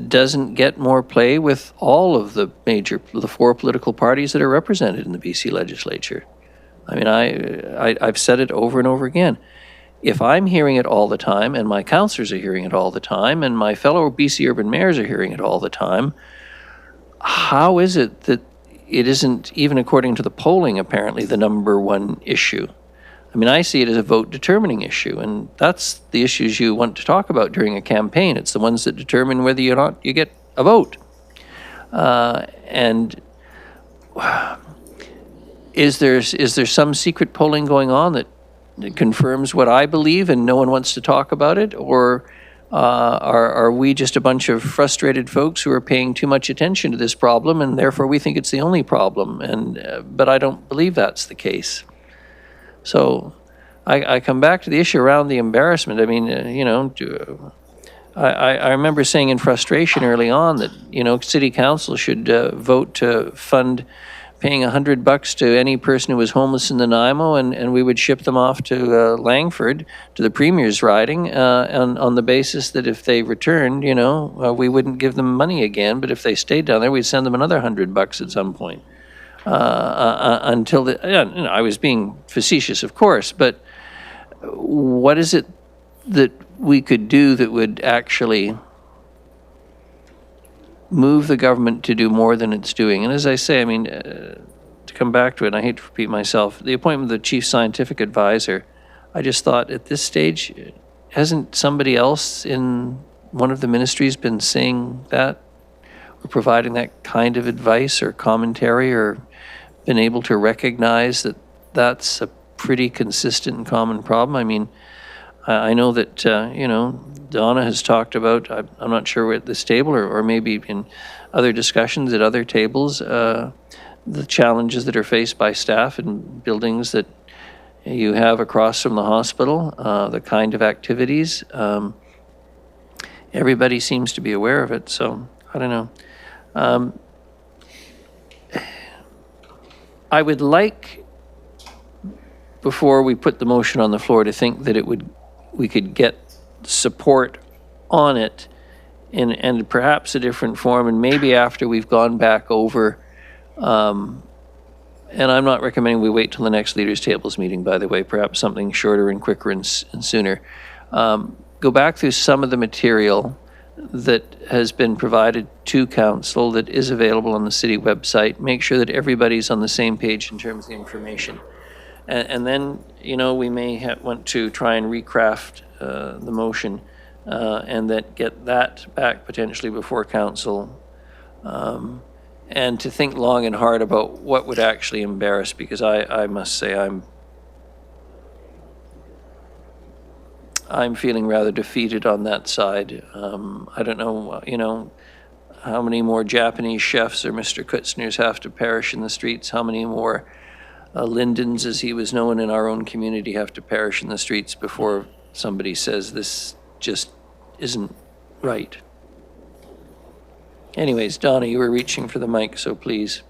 doesn't get more play with all of the four political parties that are represented in the BC legislature. I mean, I've said it over and over again. If I'm hearing it all the time, and my councillors are hearing it all the time, and my fellow BC urban mayors are hearing it all the time, how is it that it isn't, even according to the polling, apparently the number one issue? I mean, I see it as a vote-determining issue, and that's the issues you want to talk about during a campaign. It's the ones that determine whether or not you get a vote. Is there some secret polling going on that confirms what I believe and no one wants to talk about it? Or are we just a bunch of frustrated folks who are paying too much attention to this problem and therefore we think it's the only problem? But I don't believe that's the case. So I come back to the issue around the embarrassment. I mean, I remember saying in frustration early on that, City Council should vote to fund paying $100 to any person who was homeless in the Nanaimo, and we would ship them off to Langford, to the Premier's riding, on the basis that if they returned, we wouldn't give them money again, but if they stayed down there, we'd send them another $100 at some point. Until I was being facetious, of course, but what is it that we could do that would actually move the government to do more than it's doing? And as I say, I mean, to come back to it, and I hate to repeat myself, the appointment of the chief scientific advisor, I just thought at this stage, hasn't somebody else in one of the ministries been saying that, or providing that kind of advice or commentary, or been able to recognize that that's a pretty consistent and common problem? I mean, I know that, Donna has talked about, I'm not sure we're at this table or maybe in other discussions at other tables, the challenges that are faced by staff in buildings that you have across from the hospital, the kind of activities. Everybody seems to be aware of it, so I don't know. I would like, before we put the motion on the floor, to think that we could get support on it in perhaps a different form, and maybe after we've gone back over, and I'm not recommending we wait till the next Leaders' Tables meeting, by the way, perhaps something shorter and quicker and sooner. Go back through some of the material that has been provided to council that is available on the city website, make sure that everybody's on the same page in terms of the information. And then, we may want to try and recraft the motion and that get that back potentially before council, and to think long and hard about what would actually embarrass, because I must say I'm feeling rather defeated on that side. I don't know, how many more Japanese chefs or Mr. Kutzner's have to perish in the streets, how many more Lindens, as he was known in our own community, have to perish in the streets before somebody says this just isn't right. Anyways, Donna, you were reaching for the mic, so please.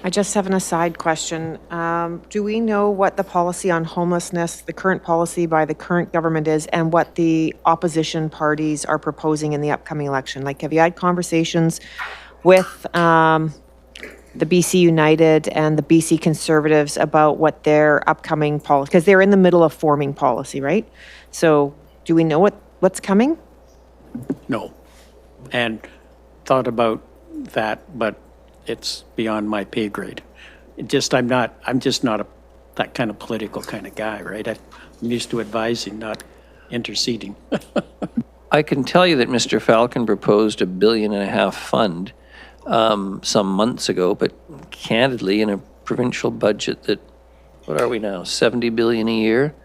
I just have an aside question. Do we know what the policy on homelessness, the current policy by the current government is, and what the opposition parties are proposing in the upcoming election? Like, have you had conversations with the BC United and the BC Conservatives about what their upcoming policy, because they're in the middle of forming policy, right? So do we know what's coming? No. And thought about that, but it's beyond my pay grade. I'm just not that kind of political kind of guy, right? I'm used to advising, not interceding. I can tell you that Mr. Falcon proposed $1.5 billion fund some months ago, but candidly, in a provincial budget that, what are we now, 70 billion a year?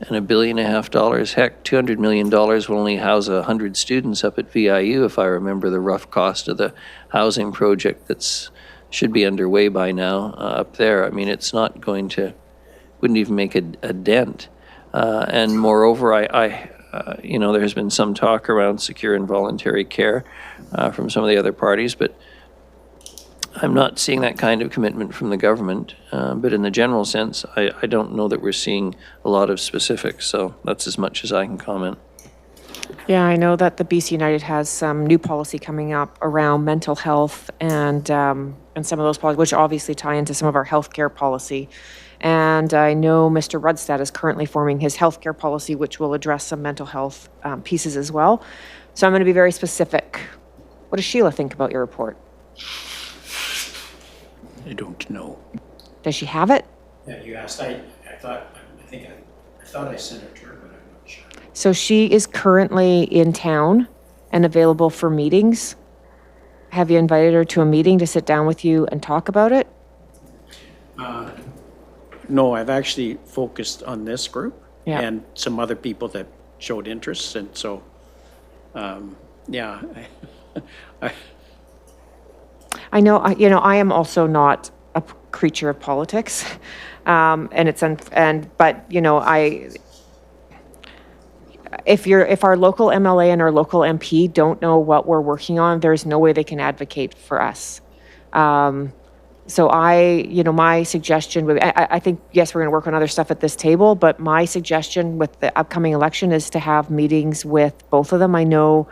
And $1.5 billion, heck, $200 million will only house 100 students up at VIU, if I remember the rough cost of the housing project that's, should be underway by now up there. I mean, it's not going to, wouldn't even make a dent. And moreover, you know, there has been some talk around secure and voluntary care from some of the other parties, but I'm not seeing that kind of commitment from the government. But in the general sense, I don't know that we're seeing a lot of specifics, so that's as much as I can comment. Yeah, I know that the BC United has some new policy coming up around mental health and some of those policies, which obviously tie into some of our healthcare policy. And I know Mr. Rudstad is currently forming his healthcare policy, which will address some mental health pieces as well. So I'm going to be very specific. What does Sheila think about your report? I don't know. Does she have it? Yeah, you asked, I thought I sent it to her, but I'm not sure. So she is currently in town and available for meetings. Have you invited her to a meeting to sit down with you and talk about it? No, I've actually focused on this group Yeah. and some other people that showed interest, and so, yeah. I know, I am also not a creature of politics, and but if our local MLA and our local MP don't know what we're working on, there's no way they can advocate for us. So my suggestion would, I think, yes, we're going to work on other stuff at this table, but my suggestion with the upcoming election is to have meetings with both of them. I know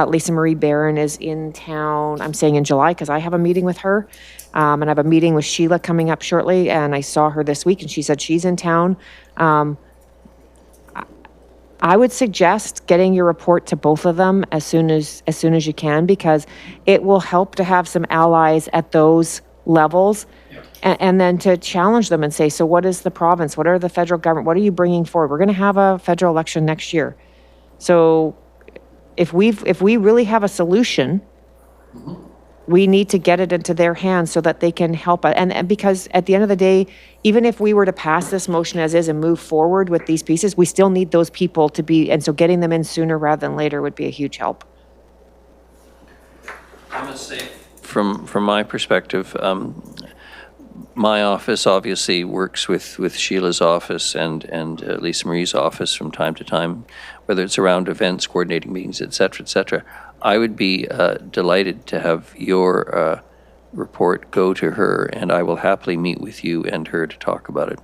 Lisa Marie Barron is in town, I'm saying in July, because I have a meeting with her. And I have a meeting with Sheila coming up shortly, and I saw her this week, and she said she's in town. I would suggest getting your report to both of them as soon as you can, because it will help to have some allies at those levels, and then to challenge them and say, so what is the province? What are the federal government? What are you bringing forward? We're going to have a federal election next year. So if we really have a solution, we need to get it into their hands so that they can help it. And because at the end of the day, even if we were to pass this motion as is and move forward with these pieces, we still need those people to be, and so getting them in sooner rather than later would be a huge help. I must say, from my perspective, my office obviously works with Sheila's office and Lisa Marie's office from time to time, whether it's around events, coordinating meetings, et cetera, et cetera. I would be delighted to have your report go to her, and I will happily meet with you and her to talk about it.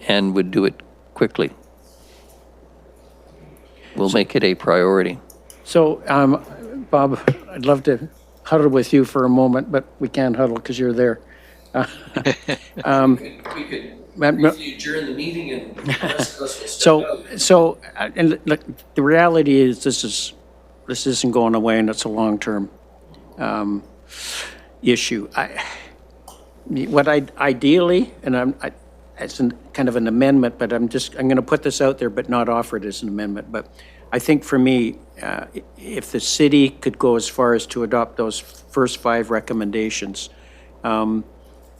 And would do it quickly. We'll make it a priority. So, Bob, I'd love to huddle with you for a moment, but we can't huddle because you're there. We could briefly adjourn the meeting and the rest of us will step out. And look, the reality is this isn't going away, and it's a long-term issue. Ideally, and it's kind of an amendment, but I'm going to put this out there, but not offer it as an amendment. But I think for me, if the city could go as far as to adopt those first 5 recommendations of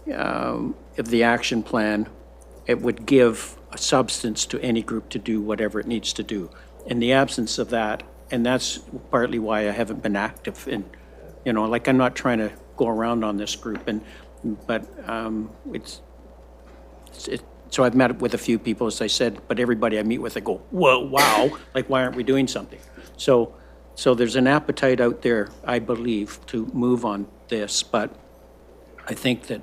the action plan, it would give a substance to any group to do whatever it needs to do. In the absence of that, and that's partly why I haven't been active in, I'm not trying to go around on this group, but so I've met with a few people, as I said, but everybody I meet with, I go, whoa, wow, like, why aren't we doing something? So So there's an appetite out there, I believe, to move on this, but I think that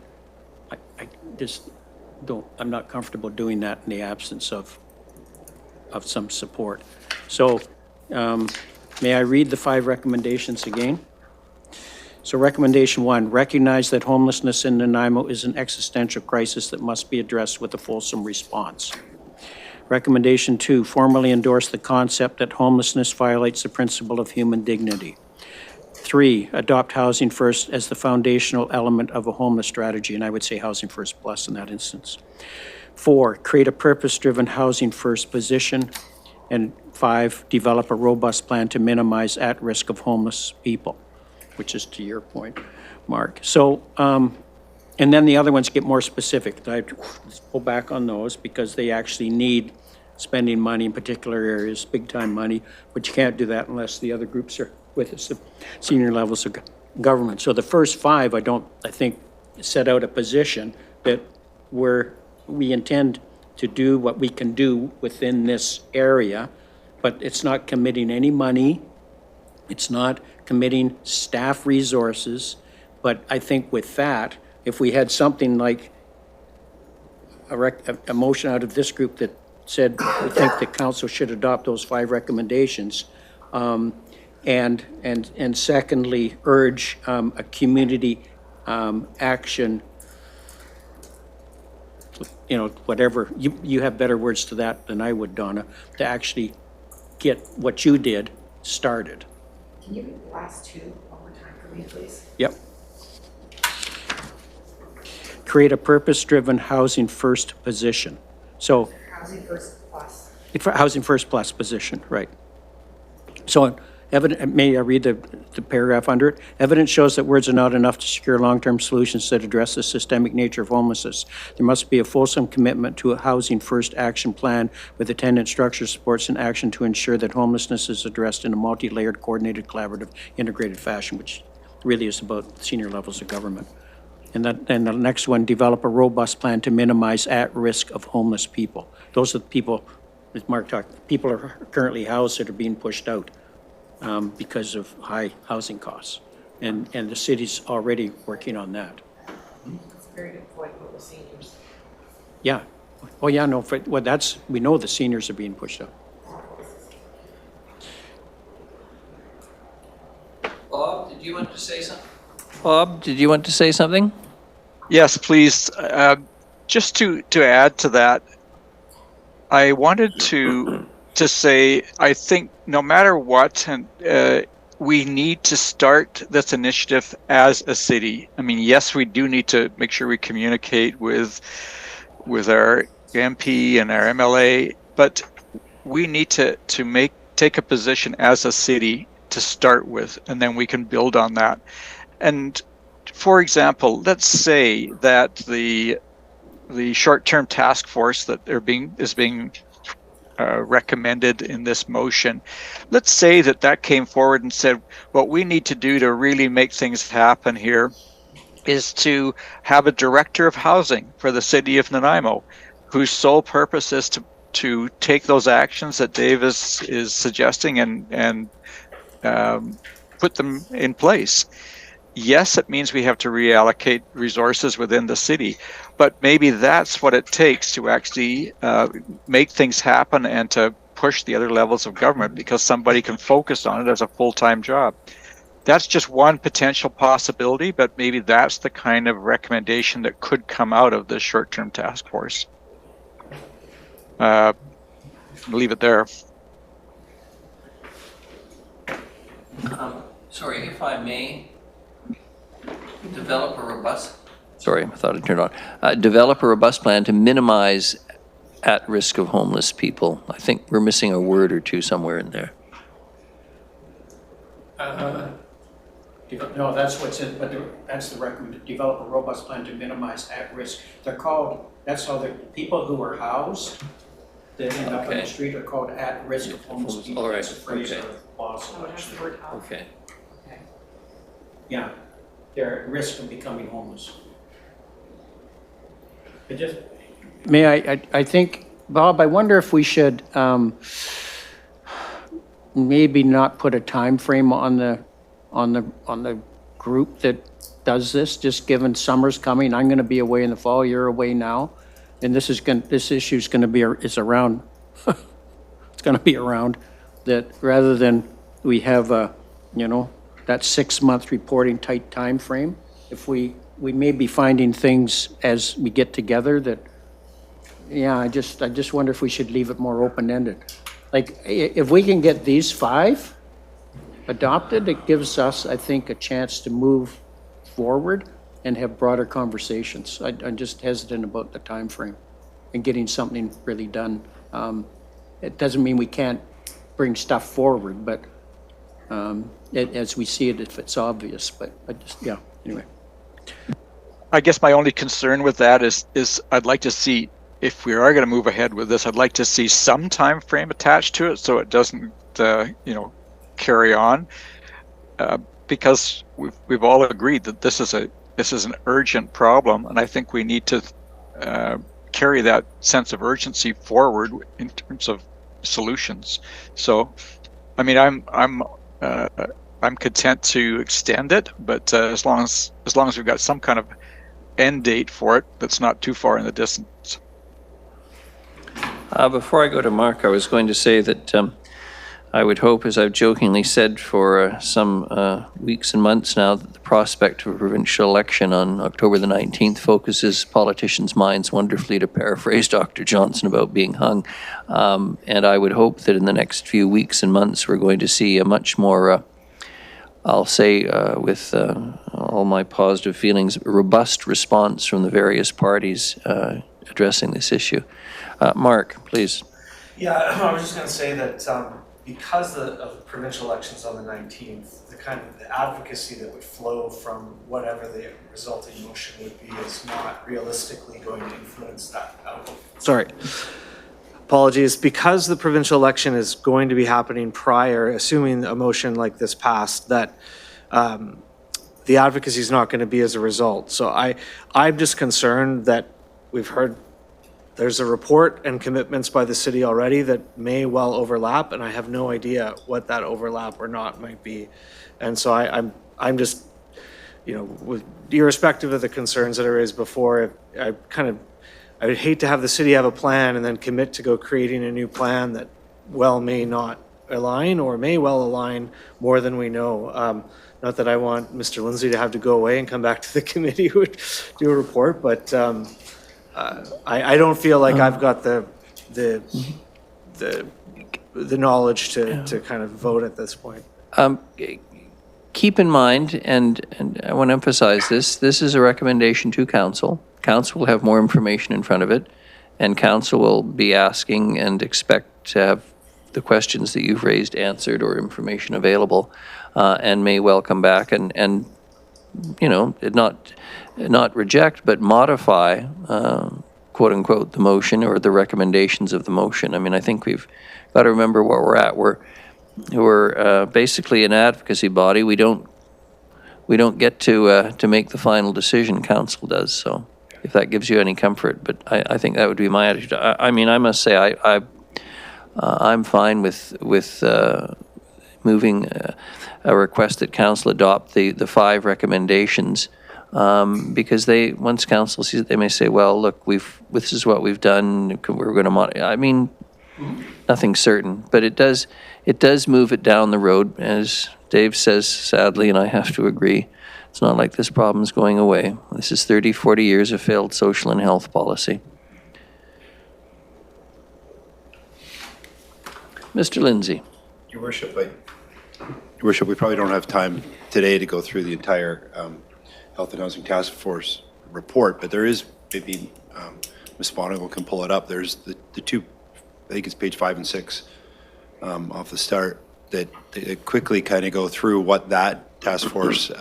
I just don't, I'm not comfortable doing that in the absence of some support. So may I read the 5 recommendations again? So recommendation 1, recognize that homelessness in Nanaimo is an existential crisis that must be addressed with a fulsome response. Recommendation 2, formally endorse the concept that homelessness violates the principle of human dignity. 3, adopt Housing First as the foundational element of a homeless strategy, and I would say Housing First Plus in that instance. 4, create a purpose-driven Housing First position. And 5, develop a robust plan to minimize at-risk of homeless people, which is to your point, Mark. So, and then the other ones get more specific. Let's pull back on those because they actually need spending money in particular areas, big-time money, but you can't do that unless the other groups are with us, the senior levels of government. So the first 5, I think, set out a position that we intend to do what we can do within this area, but it's not committing any money. It's not committing staff resources. But I think with that, if we had something like a motion out of this group that said we think the council should adopt those 5 recommendations, and secondly, urge a community action, whatever, you have better words to that than I would, Donna, to actually get what you did started. Can you read the last 2 one more time for me, please? Yep. Create a purpose-driven Housing First position. So, Housing First Plus. Housing First Plus position, right. So, may I read the paragraph under it? Evidence shows that words are not enough to secure long-term solutions that address the systemic nature of homelessness. There must be a fulsome commitment to a Housing First action plan with attendant structure, supports, and action to ensure that homelessness is addressed in a multi-layered, coordinated, collaborative, integrated fashion, which really is about senior levels of government. And the next one, develop a robust plan to minimize at-risk of homeless people. Those are the people, as Mark talked, people are currently housed that are being pushed out because of high housing costs. And the city's already working on that. That's a very good point about the seniors. Yeah. Oh, yeah, no, we know the seniors are being pushed out. Bob, did you want to say something? Bob, did you want to say something? Yes, please. Just to add to that, I wanted to say I think no matter what, we need to start this initiative as a city. I mean, yes, we do need to make sure we communicate with our MP and our MLA, but we need to take a position as a city to start with, and then we can build on that. And for example, let's say that the short-term task force that is being recommended in this motion, let's say that came forward and said, what we need to do to really make things happen here is to have a director of housing for the city of Nanaimo, whose sole purpose is to take those actions that Dave is suggesting and put them in place. Yes, it means we have to reallocate resources within the city, but maybe that's what it takes to actually make things happen and to push the other levels of government, because somebody can focus on it as a full-time job. That's just one potential possibility, but maybe that's the kind of recommendation that could come out of this short-term task force. Leave it there. Sorry, if I may, develop a robust plan to minimize at-risk of homeless people. I think we're missing a word or two somewhere in there. No, that's what's in, but that's the recommendation. Develop a robust plan to minimize at-risk. They're called, that's how the people who are housed that end up on the street are called at-risk of homeless people. All right, That's a phrase okay. of laws. Okay. Yeah, they're at risk of becoming homeless. May I think, Bob, I wonder if we should maybe not put a time frame on the group that does this, just given summer's coming, I'm gonna be away in the fall, you're away now, and this issue's gonna be, it's around, it's gonna be around, that rather than we have a, that 6-month reporting tight time frame, if we may be finding things as we get together that, I just wonder if we should leave it more open-ended. Like, if we can get these 5 adopted, it gives us, I think, a chance to move forward and have broader conversations. I'm just hesitant about the time frame and getting something really done. It doesn't mean we can't bring stuff forward, but as we see it, if it's obvious, but anyway. I guess my only concern with that is I'd like to see, if we are going to move ahead with this, I'd like to see some time frame attached to it so it doesn't, carry on, because we've all agreed that this is an urgent problem, and I think we need to carry that sense of urgency forward in terms of solutions. So, I mean, I'm content to extend it, but as long as we've got some kind of end date for it that's not too far in the distance. Before I go to Mark, I was going to say that I would hope, as I've jokingly said for some weeks and months now, that the prospect of a provincial election on October the 19th focuses politicians' minds wonderfully, to paraphrase Dr. Johnson, about being hung. And I would hope that in the next few weeks and months, we're going to see a much more, I'll say with all my positive feelings, robust response from the various parties addressing this issue. Mark, please. Yeah, I was just going to say that because of the provincial elections on the 19th, the kind of the advocacy that would flow from whatever the resulting motion would be is not realistically going to influence that outcome. Sorry. Apologies. Because the provincial election is going to be happening prior, assuming a motion like this passed, that the advocacy is not going to be as a result. So I'm just concerned that we've heard there's a report and commitments by the city already that may well overlap, and I have no idea what that overlap or not might be. And so I'm just, with irrespective of the concerns that I raised before, I would hate to have the city have a plan and then commit to go creating a new plan that may not align or may well align more than we know. Not that I want Mr. Lindsay to have to go away and come back to the committee who would do a report, but I don't feel like I've got the knowledge to kind of vote at this point. Keep in mind, and I want to emphasize this is a recommendation to council. Council will have more information in front of it, and council will be asking and expect to have the questions that you've raised answered or information available, and may well come back and not reject, but modify, quote unquote, the motion or the recommendations of the motion. I mean, I think we've got to remember where we're at. We're basically an advocacy body. We don't get to make the final decision. Council does. So, if that gives you any comfort, but I think that would be my attitude. I mean, I must say I'm fine with moving a request that council adopt the 5 recommendations, because once council sees it, they may say, well, look, this is what we've done. We're going to modify. I mean, nothing's certain, but it does move it down the road, as Dave says, sadly, and I have to agree. It's not like this problem is going away. This is 30, 40 years of failed social and health policy. Mr. Lindsay. Your Worship, we probably don't have time today to go through the entire Health and Housing Task Force report, but there is, maybe Ms. Monagle can pull it up. There's the 2, I think it's page 5 and 6 off the start, that they quickly kind of go through what that task force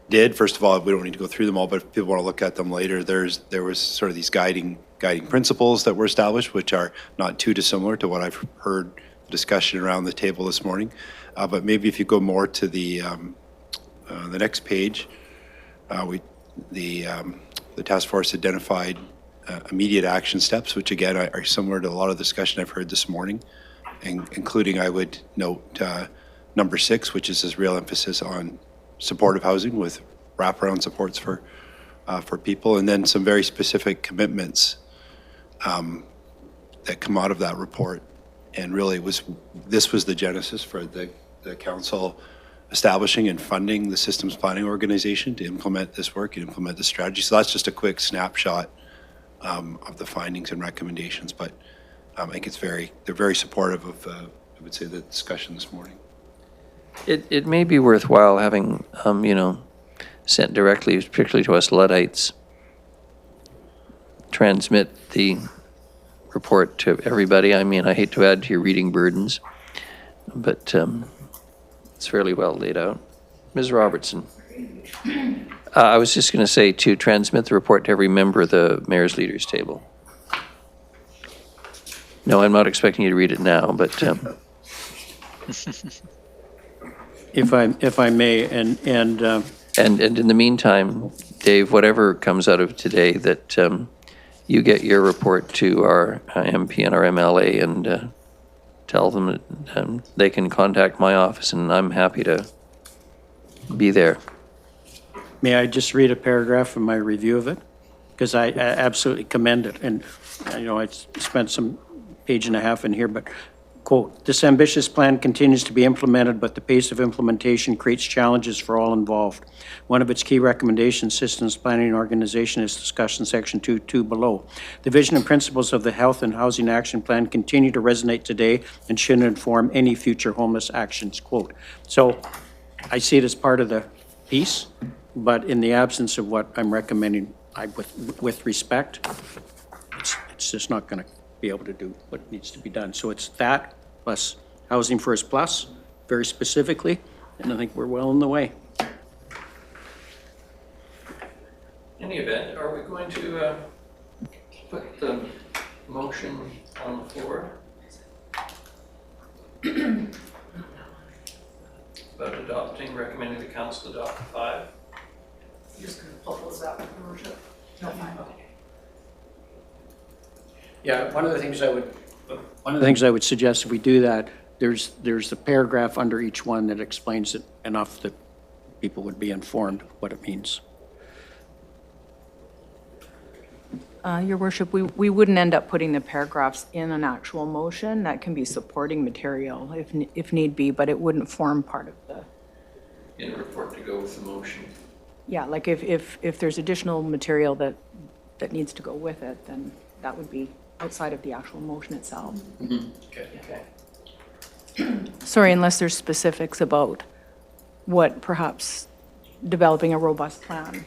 did. First of all, we don't need to go through them all, but if people want to look at them later, there was sort of these guiding principles that were established, which are not too dissimilar to what I've heard discussion around the table this morning. But maybe if you go more to the next page, the task force identified immediate action steps, which again are similar to a lot of discussion I've heard this morning. including, I would note, number 6, which is this real emphasis on supportive housing with wraparound supports for people, and then some very specific commitments that come out of that report. And really this was the genesis for the council establishing and funding the systems planning organization to implement this work and implement the strategy. So that's just a quick snapshot of the findings and recommendations, but I think they're very supportive of, I would say, the discussion this morning. It may be worthwhile having, sent directly, particularly to us Luddites, transmit the report to everybody. I mean, I hate to add to your reading burdens, but it's fairly well laid out. Ms. Robertson. I was just going to say to transmit the report to every member of the Mayor's Leaders Table. No, I'm not expecting you to read it now, but If I may, and and in the meantime, Dave, whatever comes out of today, that you get your report to our MP and our MLA and tell them that they can contact my office, and I'm happy to be there. may I just read a paragraph from my review of it? Because I absolutely commend it, and, I spent some page and a half in here, but, quote, "This ambitious plan continues to be implemented, but the pace of implementation creates challenges for all involved. One of its key recommendations, systems planning and organization, is discussed in section 2.2 below. The vision and principles of the Health and Housing Action Plan continue to resonate today and should inform any future homeless actions," quote. So I see it as part of the piece, but in the absence of what I'm recommending, with respect, it's just not going to be able to do what needs to be done. So it's that plus Housing First Plus, very specifically, and I think we're well on the way. In any event, are we going to put the motion on the floor? About recommending the council adopt 5? You're just gonna propose that, Your Worship? No, fine, okay. Yeah, one of the things I would suggest if we do that, there's a paragraph under each one that explains it enough that people would be informed what it means. Your Worship, we wouldn't end up putting the paragraphs in an actual motion. That can be supporting material if need be, but it wouldn't form part of the, In a report to go with the motion. yeah, like if there's additional material that needs to go with it, then that would be outside of the actual motion itself. Okay. Sorry, unless there's specifics about what perhaps developing a robust plan.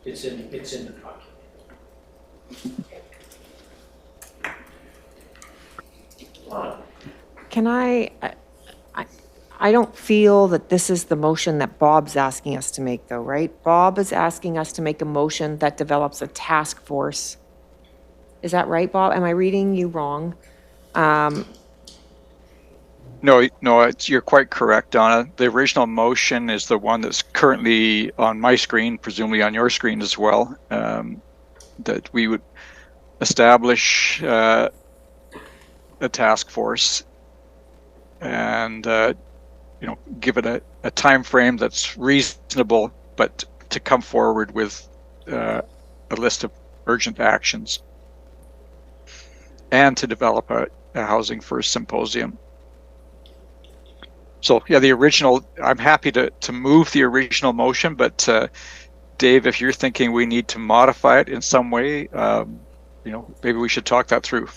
It's in the document. Can I don't feel that this is the motion that Bob's asking us to make, though, right? Bob is asking us to make a motion that develops a task force. Is that right, Bob? Am I reading you wrong? No, you're quite correct, Donna. The original motion is the one that's currently on my screen, presumably on your screen as well, that we would establish a task force and give it a time frame that's reasonable, but to come forward with a list of urgent actions and to develop a Housing First symposium. So yeah, the original, I'm happy to move the original motion, but Dave, if you're thinking we need to modify it in some way, maybe we should talk that through.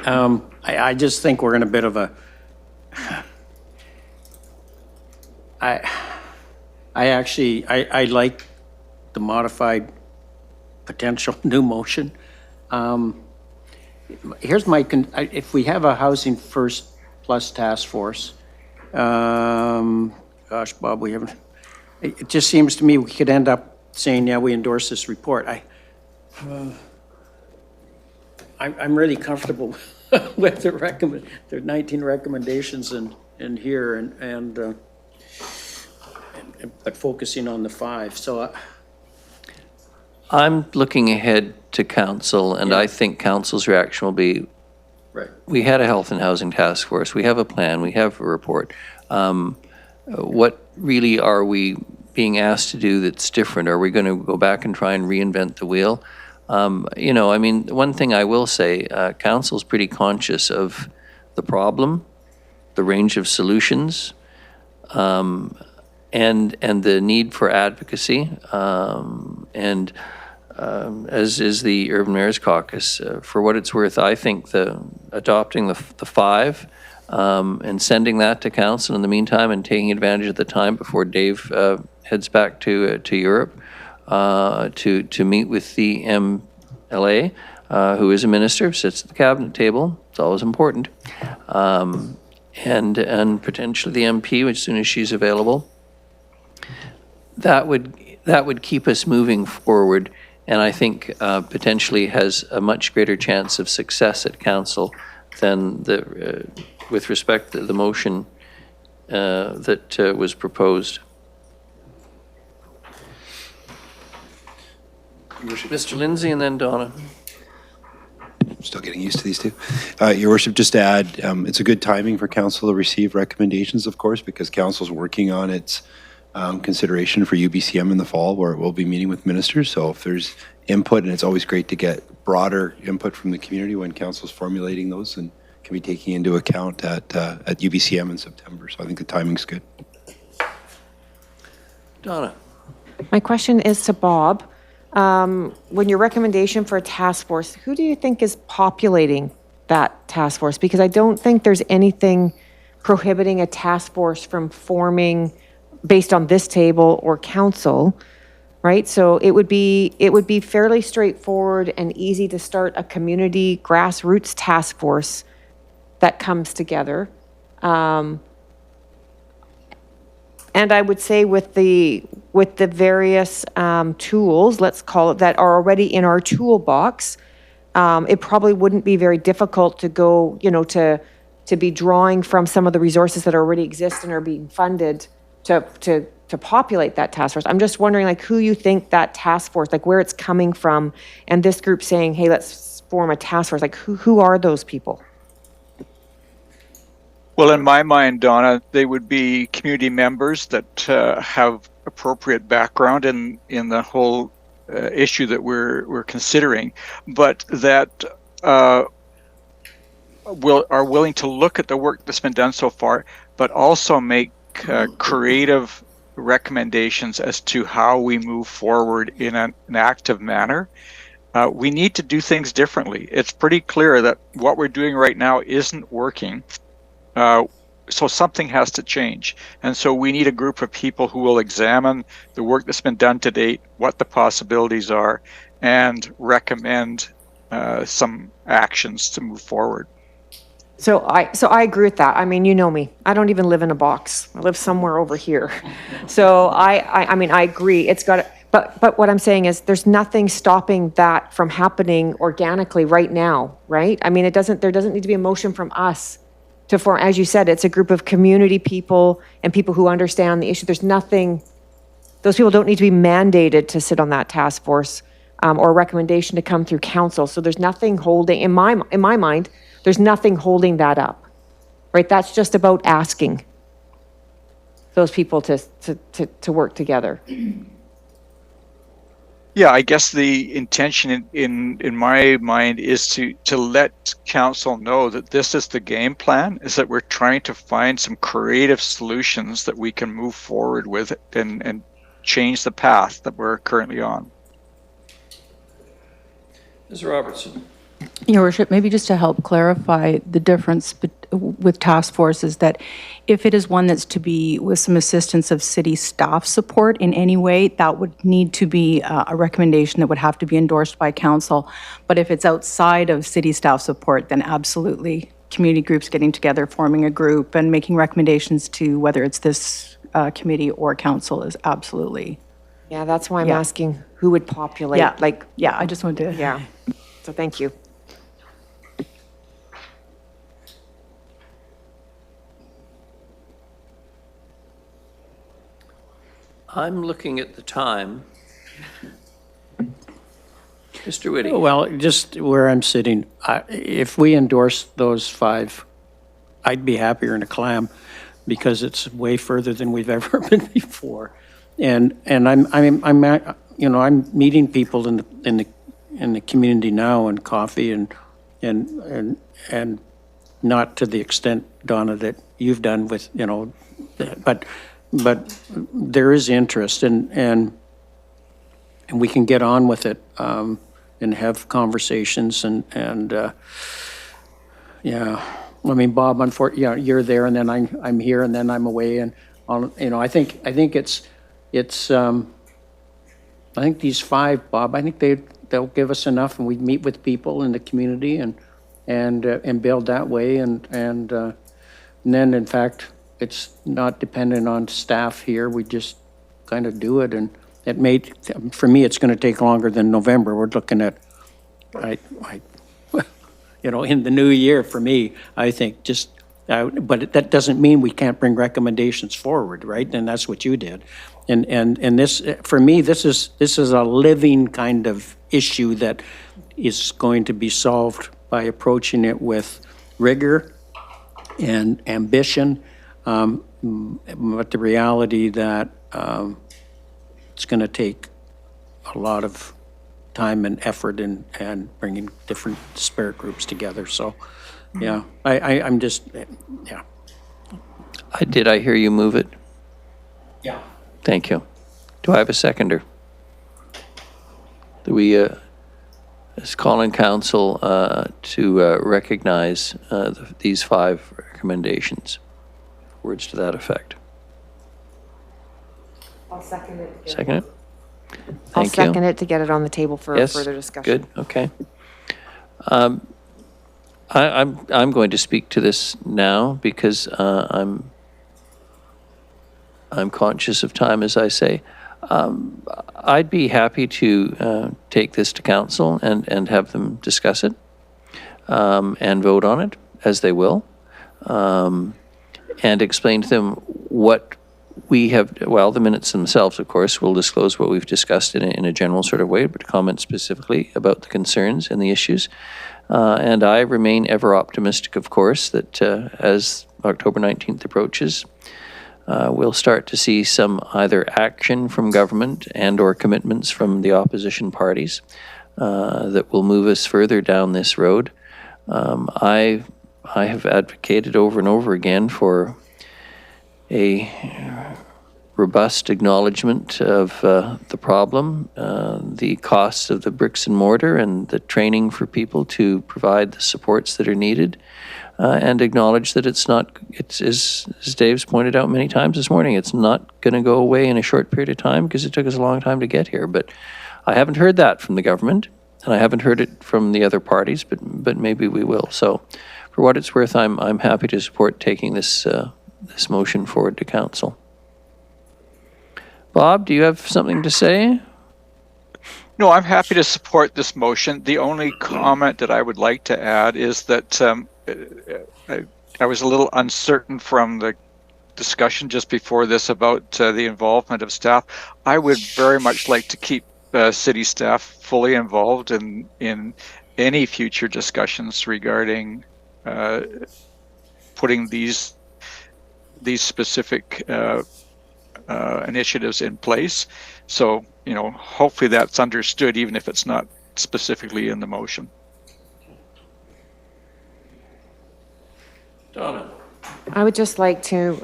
I just think we're in a bit of a, I like the modified potential new motion. Here's my, if we have a Housing First Plus task force, gosh, Bob, we haven't, it just seems to me we could end up saying, yeah, we endorse this report. I'm really comfortable with the 19 recommendations in here and but focusing on the 5. So I'm looking ahead to council, and I think council's reaction will be, Right. we had a health and housing task force, we have a plan, we have a report. What really are we being asked to do that's different? Are we going to go back and try and reinvent the wheel? You know, I mean, one thing I will say, council's pretty conscious of the problem, the range of solutions, and the need for advocacy, and as is the Urban Mayors Caucus. For what it's worth, I think adopting the five and sending that to council in the meantime and taking advantage of the time before Dave heads back to Europe to meet with the MLA, who is a minister, sits at the cabinet table. It's always important. And potentially the MP, as soon as she's available. That would keep us moving forward, and I think potentially has a much greater chance of success at council than with respect to the motion that was proposed. Mr. Lindsay and then Donna. Still getting used to these two. Your worship, just to add, it's a good timing for council to receive recommendations, of course, because council's working on its consideration for UBCM in the fall, where it will be meeting with ministers. So if there's input, and it's always great to get broader input from the community when council's formulating those, and can be taking into account at UBCM in September. So I think the timing's good. Donna. My question is to Bob. When your recommendation for a task force, who do you think is populating that task force? Because I don't think there's anything prohibiting a task force from forming based on this table or council, right? So it would be fairly straightforward and easy to start a community grassroots task force that comes together. And I would say with the various tools, let's call it, that are already in our toolbox, it probably wouldn't be very difficult to go, to be drawing from some of the resources that already exist and are being funded to populate that task force. I'm just wondering, like, who you think that task force, like where it's coming from, and this group saying, hey, let's form a task force. Like, who are those people? Well, in my mind, Donna, they would be community members that have appropriate background in the whole issue that we're considering, but that are willing to look at the work that's been done so far, but also make creative recommendations as to how we move forward in an active manner. We need to do things differently. It's pretty clear that what we're doing right now isn't working. So something has to change. And so we need a group of people who will examine the work that's been done to date, what the possibilities are, and recommend some actions to move forward. So I agree with that. I mean, you know me. I don't even live in a box. I live somewhere over here. So I mean, I agree. It's got to, but what I'm saying is there's nothing stopping that from happening organically right now, right? I mean, there doesn't need to be a motion from us to form, as you said, it's a group of community people and people who understand the issue. There's nothing, those people don't need to be mandated to sit on that task force or a recommendation to come through council. So there's nothing holding, in my mind, there's nothing holding that up, right? That's just about asking those people to work together. Yeah, I guess the intention in my mind is to let council know that this is the game plan, is that we're trying to find some creative solutions that we can move forward with and change the path that we're currently on. Ms. Robertson. Your Worship, maybe just to help clarify the difference with task forces, that if it is one that's to be with some assistance of city staff support in any way, that would need to be a recommendation that would have to be endorsed by council. But if it's outside of city staff support, then absolutely community groups getting together, forming a group and making recommendations to whether it's this committee or council is absolutely. Yeah, that's why I'm Yeah. asking who would populate, Yeah. like, Yeah, I just wanted to. yeah. So thank you. I'm looking at the time, Mr. Whitty? Well, just where I'm sitting, if we endorse those 5, I'd be happier in a clam because it's way further than we've ever been before. And I'm meeting people in the community now and coffee and not to the extent, Donna, that you've done with, but there is interest and we can get on with it, and have conversations and yeah. I mean, Bob, unfortunately, you're there and then I'm here and then I'm away and I think I think these 5, Bob, I think they'll give us enough and we meet with people in the community and build that way and then in fact, it's not dependent on staff here. We just kind of do it and for me, it's going to take longer than November. We're looking at, in the new year for me, I think but that doesn't mean we can't bring recommendations forward, right? And that's what you did. And this, for me, this is a living kind of issue that is going to be solved by approaching it with rigor and ambition, but the reality that it's going to take a lot of time and effort and bringing different disparate groups together. So, yeah, I'm just, yeah. Did I hear you move it? Yeah. Thank you. Do I have a seconder? Do we, is calling council to recognize these 5 recommendations? Words to that effect. I'll second it. Second it? I'll Thank you. second it to get it on the table for Yes, further discussion. good, okay. I'm going to speak to this now because I'm conscious of time, as I say. I'd be happy to take this to council and have them discuss it and vote on it, as they will, and explain to them what we have, well, the minutes themselves, of course, will disclose what we've discussed in a general sort of way, but comment specifically about the concerns and the issues. And I remain ever optimistic, of course, that as October 19th approaches, we'll start to see some either action from government and or commitments from the opposition parties that will move us further down this road. I have advocated over and over again for a robust acknowledgement of the problem, the costs of the bricks and mortar and the training for people to provide the supports that are needed, and acknowledge that it's as Dave's pointed out many times this morning, it's not going to go away in a short period of time because it took us a long time to get here. But I haven't heard that from the government, and I haven't heard it from the other parties, but maybe we will. So for what it's worth, I'm happy to support taking this motion forward to council. Bob, do you have something to say? No, I'm happy to support this motion. The only comment that I would like to add is that I was a little uncertain from the discussion just before this about the involvement of staff. I would very much like to keep city staff fully involved in any future discussions regarding putting these specific initiatives in place. So, hopefully that's understood, even if it's not specifically in the motion. Donna. I would just like to,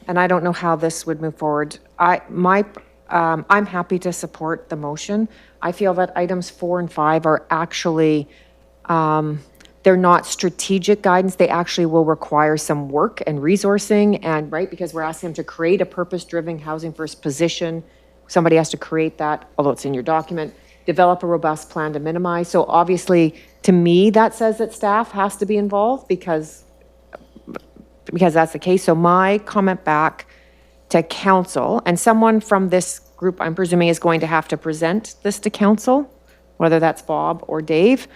and I don't know how this would move forward. I'm happy to support the motion. I feel that items 4 and 5 are actually, they're not strategic guidance. They actually will require some work and resourcing and, right, because we're asking them to create a purpose-driven housing first position. Somebody has to create that, although it's in your document, develop a robust plan to minimize. So obviously, to me, that says that staff has to be involved because that's the case. So my comment back to council, and someone from this group, I'm presuming, is going to have to present this to council, whether that's Bob or Dave.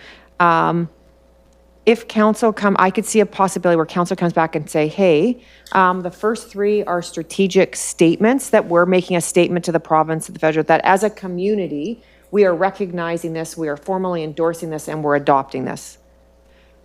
If council I could see a possibility where council comes back and say, hey, the first 3 are strategic statements that we're making a statement to the province and the federal that as a community, we are recognizing this, we are formally endorsing this, and we're adopting this.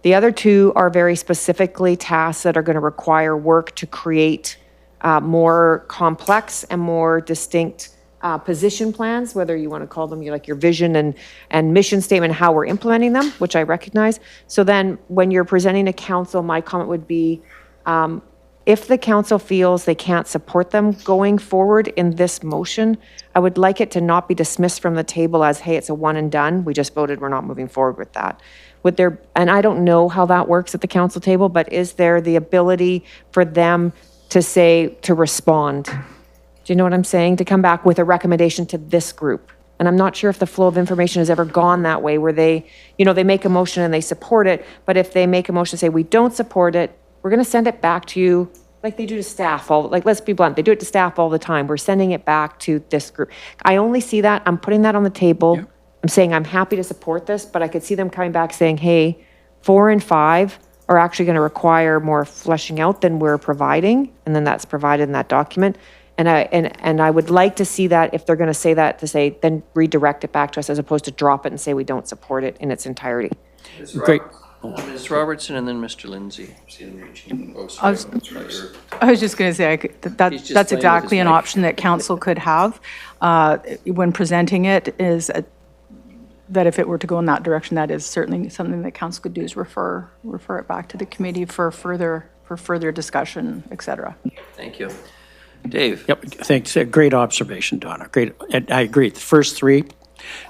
The other two are very specifically tasks that are going to require work to create more complex and more distinct position plans, whether you want to call them like your vision and mission statement, how we're implementing them, which I recognize. So then when you're presenting to council, my comment would be, if the council feels they can't support them going forward in this motion, I would like it to not be dismissed from the table as, hey, it's a one and done. We just voted, we're not moving forward with that. Would there, and I don't know how that works at the council table, but is there the ability for them to say, to respond? Do you know what I'm saying? To come back with a recommendation to this group. And I'm not sure if the flow of information has ever gone that way where they, they make a motion and they support it, but if they make a motion to say, we don't support it, we're going to send it back to you like they do to staff let's be blunt, they do it to staff all the time. We're sending it back to this group. I only see that, I'm putting that on the table. I'm saying I'm happy to support this, but I could see them coming back saying, hey, 4 and 5 are actually going to require more fleshing out than we're providing. And then that's provided in that document. And I would like to see that if they're going to say that, to say, then redirect it back to us as opposed to drop it and say we don't support it in its entirety. Great. Ms. Robertson and then Mr. Lindsay. I was just going to say, He's just that's playing with exactly his an mic. option that council could have when presenting it, is that if it were to go in that direction, that is certainly something that council could do, is refer it back to the committee for further discussion, et cetera. Thank you. Dave? Yep, thanks. Great observation, Donna. Great. And I agree. The first three.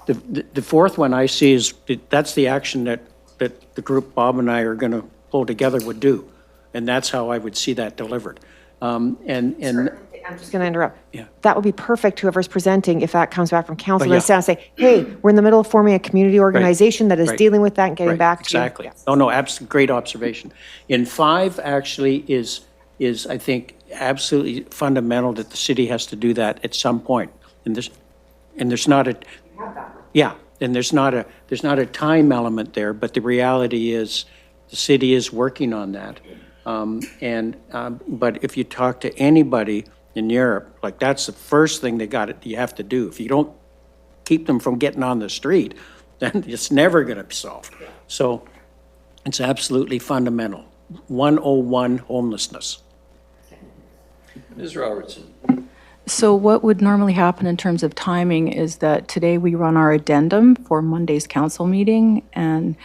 The fourth one I see is, that's the action that the group Bob and I are going to pull together would do. And that's how I would see that delivered. And I'm just going to interrupt. Yeah. That would be perfect, whoever's presenting, if that comes back from council, Oh, yeah. then stand and say, hey, we're in the middle of forming a community organization that is Right. dealing with that and getting Right, back to you. exactly. No, great observation. In 5 actually is I think absolutely fundamental that the city has to do that at some point. And there's not a, yeah, and there's not a time element there, but the reality is the city is working on that. But if you talk to anybody in Europe, like that's the first thing you have to do. If you don't keep them from getting on the street, then it's never going to be solved. So it's absolutely fundamental. 101 homelessness. Ms. Robertson? So what would normally happen in terms of timing is that today we run our addendum for Monday's council meeting, and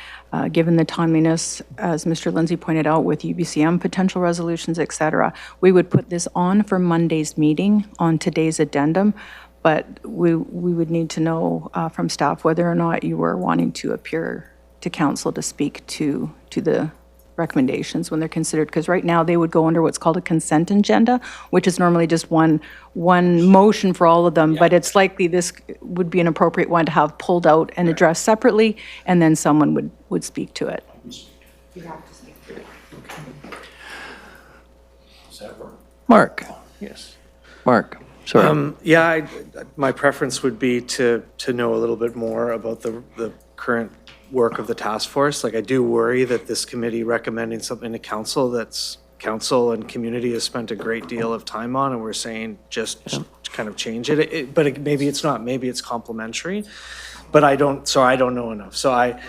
given the timeliness, as Mr. Lindsay pointed out, with UBCM potential resolutions, et cetera, we would put this on for Monday's meeting on today's addendum, but we would need to know from staff whether or not you were wanting to appear to council to speak to the recommendations when they're considered, because right now they would go under what's called a consent agenda, which is normally just one motion for all of them, but it's likely this would be an appropriate one to have pulled out and addressed separately, and then someone would speak to it. Mark? Yes. Mark, sorry. Yeah, my preference would be to know a little bit more about the current work of the task force. Like, I do worry that this committee recommending something to council that's council and community has spent a great deal of time on, and we're saying just kind of change it. But maybe it's not, maybe it's complementary, but I don't know enough. So I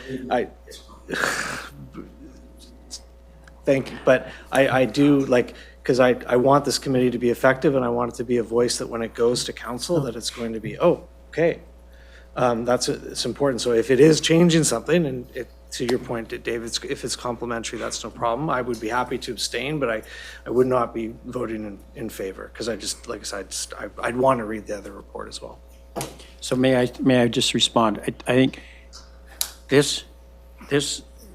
thank you, but I do like, because I want this committee to be effective, and I want it to be a voice that when it goes to council, that it's going to be, oh, okay. It's important. So if it is changing something, and to your point, David, if it's complementary, that's no problem. I would be happy to abstain, but I would not be voting in favor, because I just, like I said, I'd want to read the other report as well. So may I just respond? I think this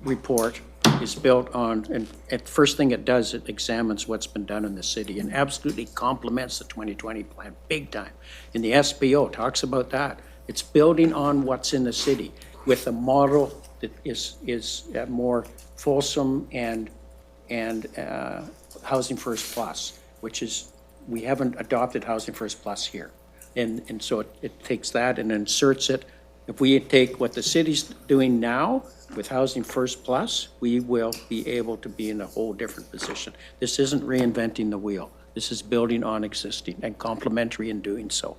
report is built on, and the first thing it does, it examines what's been done in the city and absolutely complements the 2020 plan big time. And the SBO talks about that. It's building on what's in the city with a model that is more fulsome and Housing First Plus, which is, we haven't adopted Housing First Plus here. And so it takes that and inserts it. If we take what the city's doing now with Housing First Plus, we will be able to be in a whole different position. This isn't reinventing the wheel. This is building on existing and complementary in doing so.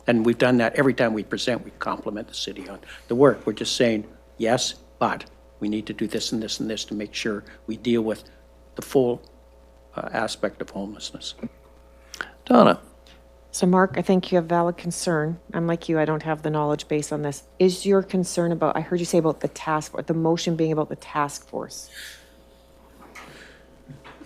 And we've done that every time we present, we compliment the city on the work. We're just saying, yes, but we need to do this and this and this to make sure we deal with the full aspect of homelessness. Donna? So Mark, I think you have valid concern. I'm like you, I don't have the knowledge base on this. Is your concern about, I heard you say about the task, the motion being about the task force?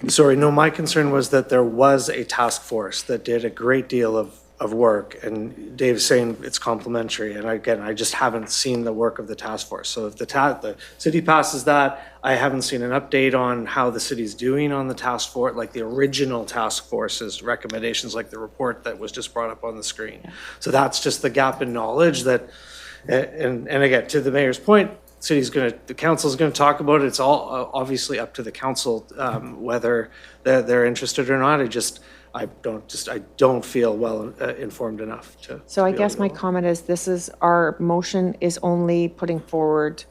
Sorry, no, my concern was that there was a task force that did a great deal of work, and Dave's saying it's complementary, and again, I just haven't seen the work of the task force. So if the city passes that, I haven't seen an update on how the city's doing on the task force, like the original task force's recommendations, like the report that was just brought up on the screen. So that's just the gap in knowledge that, and again, to the mayor's point, the council's gonna talk about it. It's all obviously up to the council, whether they're interested or not. I don't feel well informed enough to. So I be guess able my to- comment is our motion is only putting forward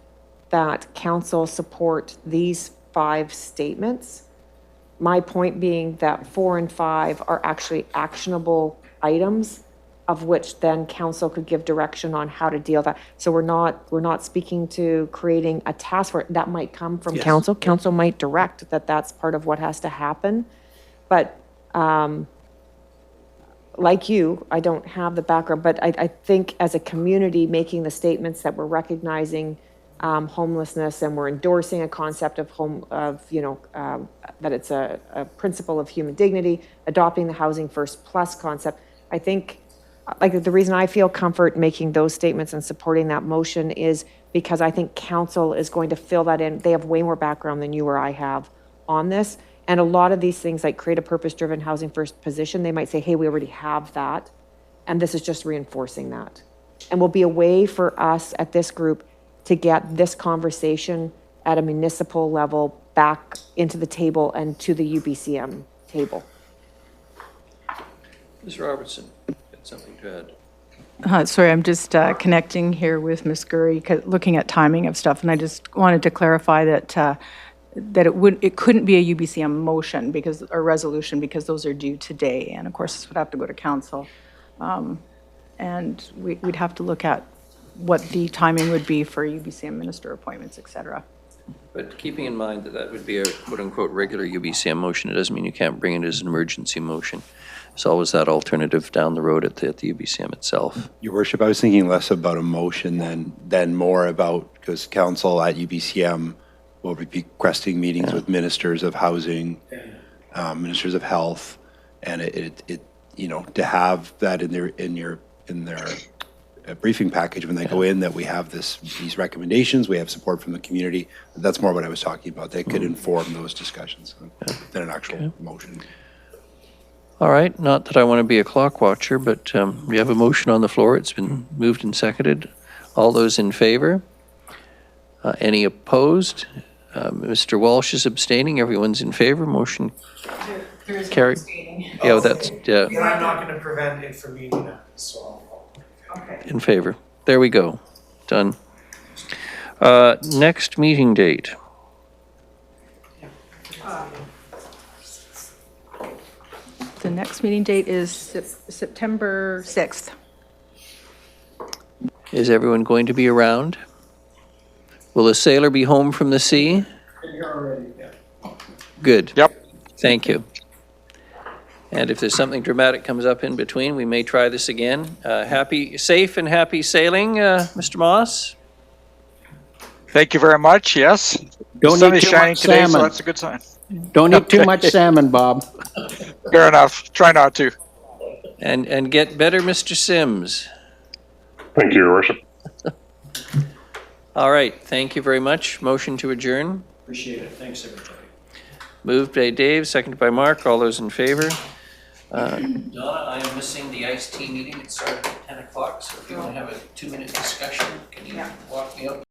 that council support these 5 statements. My point being that 4 and 5 are actually actionable items of which then council could give direction on how to deal with that. So we're not speaking to creating a task force. That might come from Yes. council. Council might direct that that's part of what has to happen. But like you, I don't have the background, but I think as a community, making the statements that we're recognizing homelessness and we're endorsing a concept of that it's a principle of human dignity, adopting the Housing First Plus concept. I think, like, the reason I feel comfort making those statements and supporting that motion is because I think council is going to fill that in. They have way more background than you or I have on this. And a lot of these things, like create a purpose-driven housing first position, they might say, hey, we already have that. And this is just reinforcing that. And will be a way for us at this group to get this conversation at a municipal level back into the table and to the UBCM table. Ms. Robertson, got something to add? Sorry, I'm just connecting here with Ms. Gurry, looking at timing of stuff, and I just wanted to clarify that it couldn't be a UBCM motion or resolution because those are due today, and of course this would have to go to council, and we'd have to look at what the timing would be for UBCM minister appointments, et cetera. But keeping in mind that would be a quote-unquote regular UBCM motion, it doesn't mean you can't bring it as an emergency motion. There's always that alternative down the road at the UBCM itself. Your worship, I was thinking less about a motion than more about, because council at UBCM will be requesting meetings with ministers of housing, ministers of health, and it to have that in their briefing package when they go in, that we have these recommendations, we have support from the community. That's more what I was talking about. They could inform those discussions than an actual motion. All right, not that I want to be a clock watcher, but we have a motion on the floor. It's been moved and seconded. All those in favor? Any opposed? Mr. Walsh is abstaining. Everyone's in favor. Motion carried. Yeah, that's, yeah, And I'm not gonna prevent it from meeting that, so in favor. There we go. Done. Next meeting date. The next meeting date is September 6th. Is everyone going to be around? Will the sailor be home from the sea? Good. Yep. Thank you. And if there's something dramatic comes up in between, we may try this again. Safe and happy sailing, Mr. Moss? Thank you very much. Yes. Don't The sun eat is too shining much today, so salmon. that's a good sign. Don't eat too much salmon, Bob. Fair enough. Try not to. And get better, Mr. Sims. Thank you, Your Worship. All right, thank you very much. Motion to adjourn. Appreciate it. Thanks, everybody. Moved by Dave, seconded by Mark. All those in favor? Donna, I am missing the iced tea meeting. It started at 10 o'clock, so if you want to have a 2-minute discussion, can you walk me up?